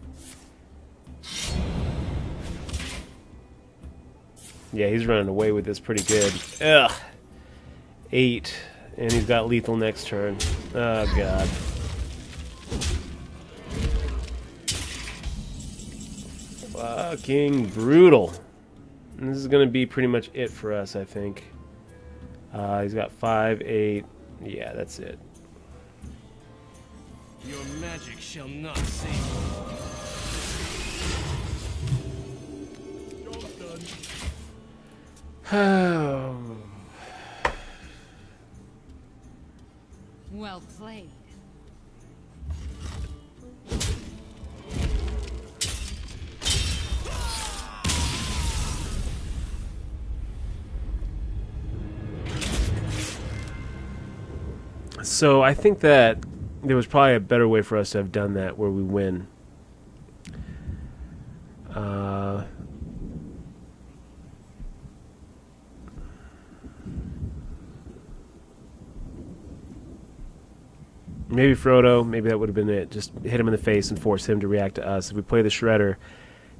[SPEAKER 1] Yeah, he's running away with this pretty good. Ugh. 8. And he's got lethal next turn. Oh, God. Fucking brutal. And this is going to be pretty much it for us, I think. He's got 5, 8. Yeah, that's it.
[SPEAKER 7] Your magic shall not save me.
[SPEAKER 6] Well played.
[SPEAKER 1] So I think that there was probably a better way for us to have done that where we win. Maybe Frodo, maybe that would have been it. Just hit him in the face and force him to react to us. If we play the Shredder,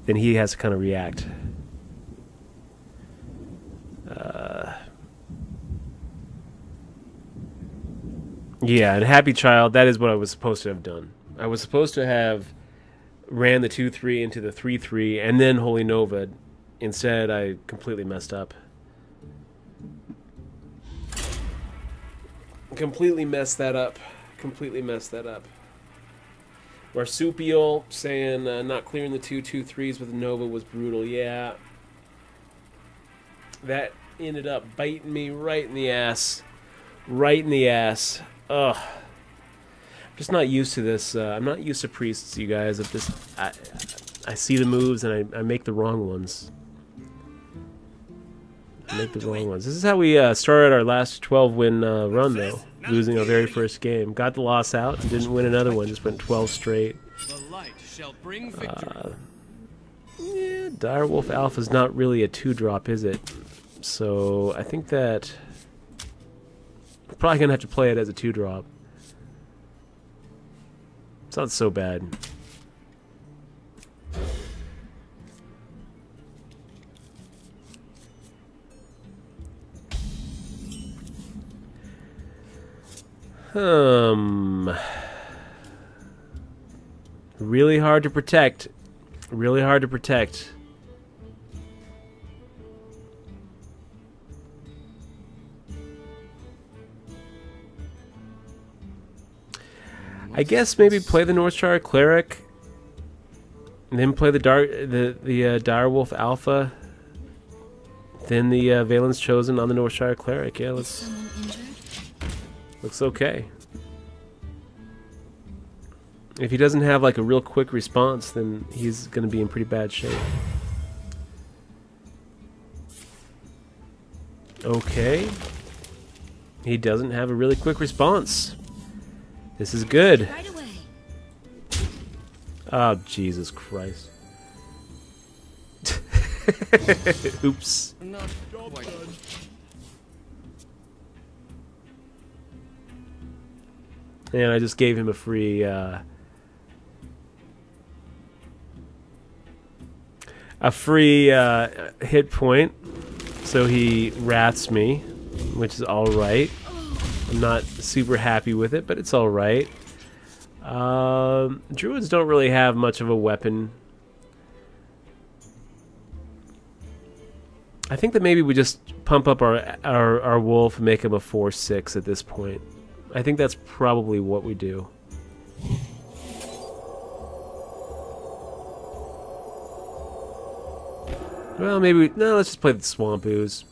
[SPEAKER 1] then he has to kind of react. Yeah, and Happy Child, that is what I was supposed to have done. I was supposed to have ran the 2-3 into the 3-3 and then Holy Nova. Instead, I completely messed up. Completely messed that up. Marsupial saying not clearing the 2-2-3s with Nova was brutal. Yeah. That ended up biting me right in the ass. Right in the ass. Ugh. I'm just not used to this. I'm not used to priests, you guys. I see the moves and I make the wrong ones. This is how we started our last 12-win run, though. Losing our very first game. Got the loss out and didn't win another one. Just went 12 straight.
[SPEAKER 7] The light shall bring victory.
[SPEAKER 1] Yeah, Direwolf Alpha's not really a 2-drop, is it? So I think that I'm probably going to have to play it as a 2-drop. It's not so bad. Really hard to protect. Really hard to protect. I guess maybe play the Northshire Cleric, and then play the Direwolf Alpha, then the Valen's Chosen on the Northshire Cleric. Yeah, looks okay. If he doesn't have like a real quick response, then he's going to be in pretty bad shape. Okay. He doesn't have a really quick response. This is good.
[SPEAKER 4] Right away.
[SPEAKER 1] Oh, Jesus Christ. Oops.
[SPEAKER 7] Not quite.
[SPEAKER 1] And I just gave him a free hit point, so he wraths me, which is all right. I'm not super happy with it, but it's all right. Druids don't really have much of a weapon. I think that maybe we just pump up our wolf and make him a 4/6 at this point. I think that's probably what we do. Well, maybe no. Let's just play the Swamp Ooze.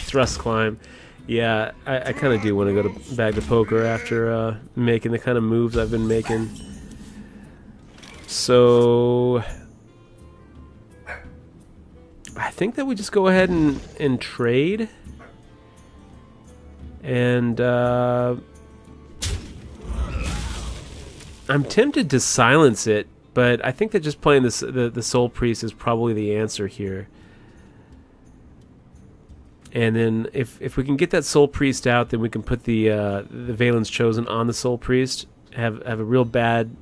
[SPEAKER 1] Thrust climb. Yeah, I kind of do want to go to bag the poker after making the kind of moves I've been making. So I think that we just go ahead and trade. And I'm tempted to silence it, but I think that just playing this the Soul Priest is probably the answer here. And then if we can get that Soul Priest out, then we can put the Valen's Chosen on the Soul Priest. Have a real bad.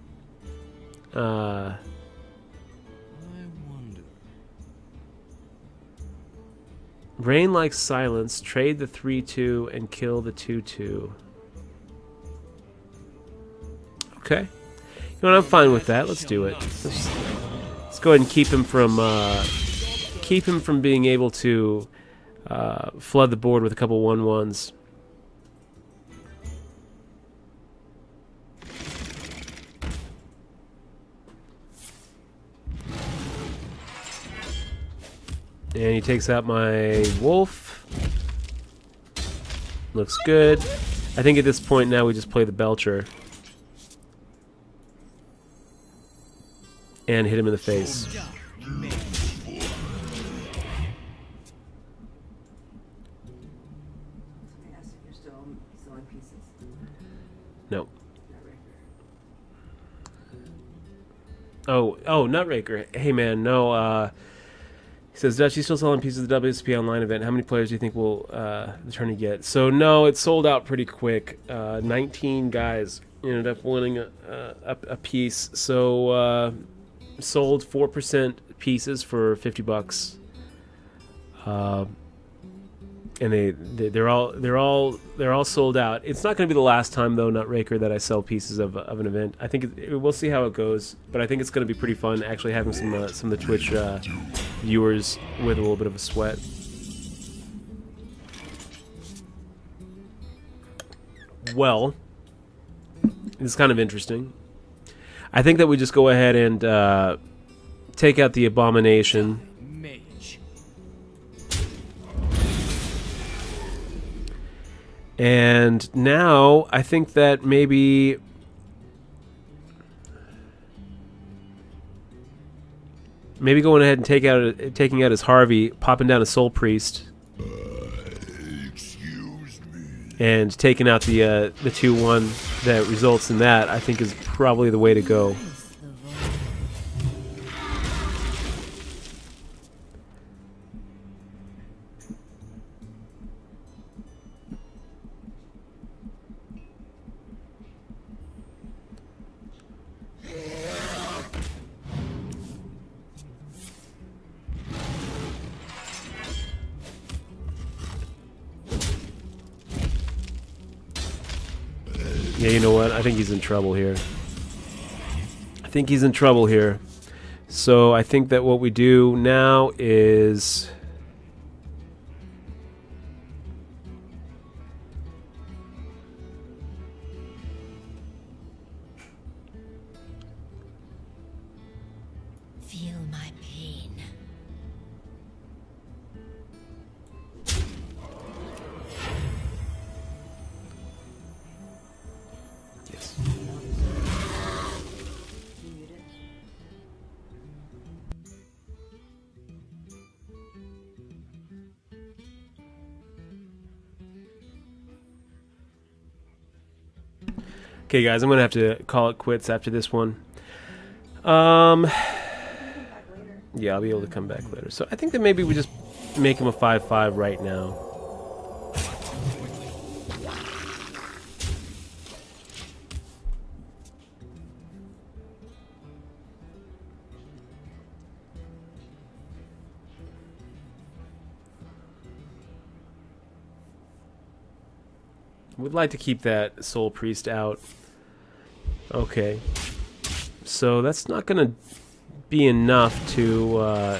[SPEAKER 7] I wonder.
[SPEAKER 1] Rain like silence. Trade the 3/2 and kill the 2/2. Okay. You know what? I'm fine with that. Let's do it. Let's go ahead and keep him from being able to flood the board with a couple 1/1s. And he takes out my wolf. Looks good. I think at this point now we just play the Belcher. And hit him in the face. No. Oh, Nutraker. Hey man, no, he says, Dutch, you still selling pieces of the WSOP online event. How many players do you think will the tourney get? So no, it sold out pretty quick. 19 guys ended up winning a piece. So sold 4% pieces for $50. And they're all sold out. It's not going to be the last time though, Nutraker, that I sell pieces of an event. I think we'll see how it goes, but I think it's going to be pretty fun actually having some of the Twitch viewers with a little bit of a sweat. Well, it's kind of interesting. I think that we just go ahead and take out the Abomination.
[SPEAKER 7] Mage.
[SPEAKER 1] And now I think that maybe going ahead and taking out his Harvey, popping down a Soul Priest, and taking out the 2/1 that results in that, I think is probably the way to go. Yeah, you know what? I think he's in trouble here. So I think that what we do now is
[SPEAKER 9] feel my pain.
[SPEAKER 1] yes. Okay, guys, I'm gonna have to call it quits after this one. Yeah, I'll be able to come back later. So I think that maybe we just make him a 5/5 right now. Would like to keep that Soul Priest out. Okay. So that's not going to be enough to...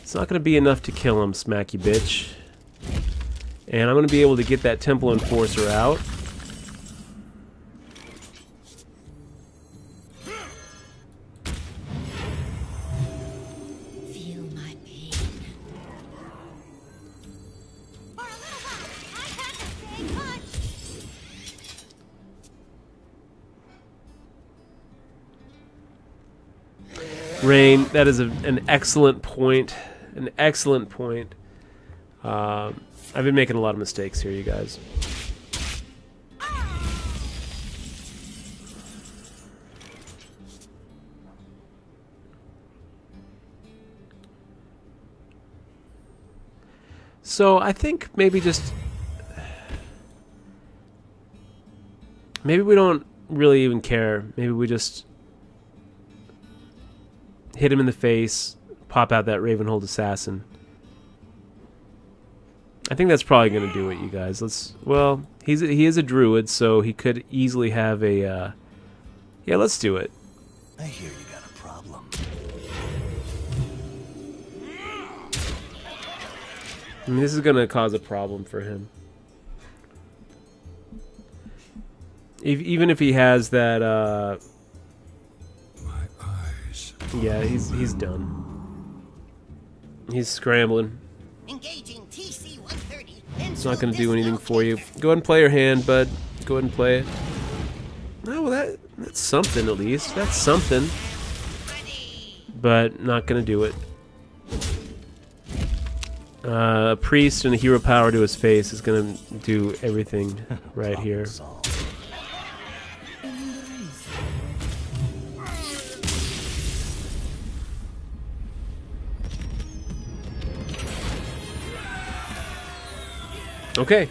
[SPEAKER 1] it's not going to be enough to kill him, smacky bitch. And I'm going to be able to get that Temple Enforcer out.
[SPEAKER 6] Feel my pain.
[SPEAKER 4] For a little while, I have to stay put.
[SPEAKER 1] Rain, that is an excellent point. An excellent point. I've been making a lot of mistakes here, you guys. So I think maybe just... maybe we don't really even care. Maybe we just... hit him in the face, pop out that Ravenhold Assassin. I think that's probably going to do it, you guys. Well, he is a druid, so he could easily have a, yeah, let's do it.
[SPEAKER 8] I hear you got a problem.
[SPEAKER 1] I mean, this is going to cause a problem for him. Even if he has that, yeah, he's done. He's scrambling.
[SPEAKER 4] Engaging TC-130.
[SPEAKER 1] It's not going to do anything for you. Go ahead and play your hand, bud. Go ahead and play it. Oh, well, that's something at least. That's something. But not going to do it. A priest and a hero power to his face is going to do everything right here. Okay,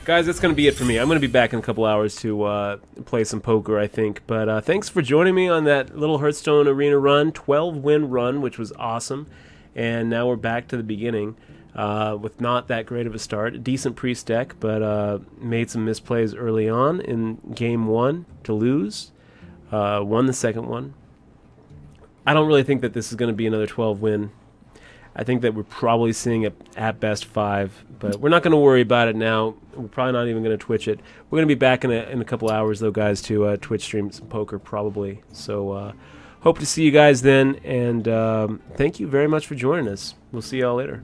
[SPEAKER 1] guys, that's going to be it for me. I'm going to be back in a couple hours to play some poker, I think. But thanks for joining me on that little Hearthstone arena run, 12-win run, which was awesome. And now we're back to the beginning with not that great of a start. A decent priest deck, but made some misplays early on in game 1 to lose. Won the second one. I don't really think that this is going to be another 12-win. I think that we're probably seeing it at best 5, but we're not going to worry about it now. We're probably not even going to Twitch it. We're going to be back in a couple hours, though, guys, to Twitch stream some poker, probably. So hope to see you guys then, and thank you very much for joining us. We'll see y'all later.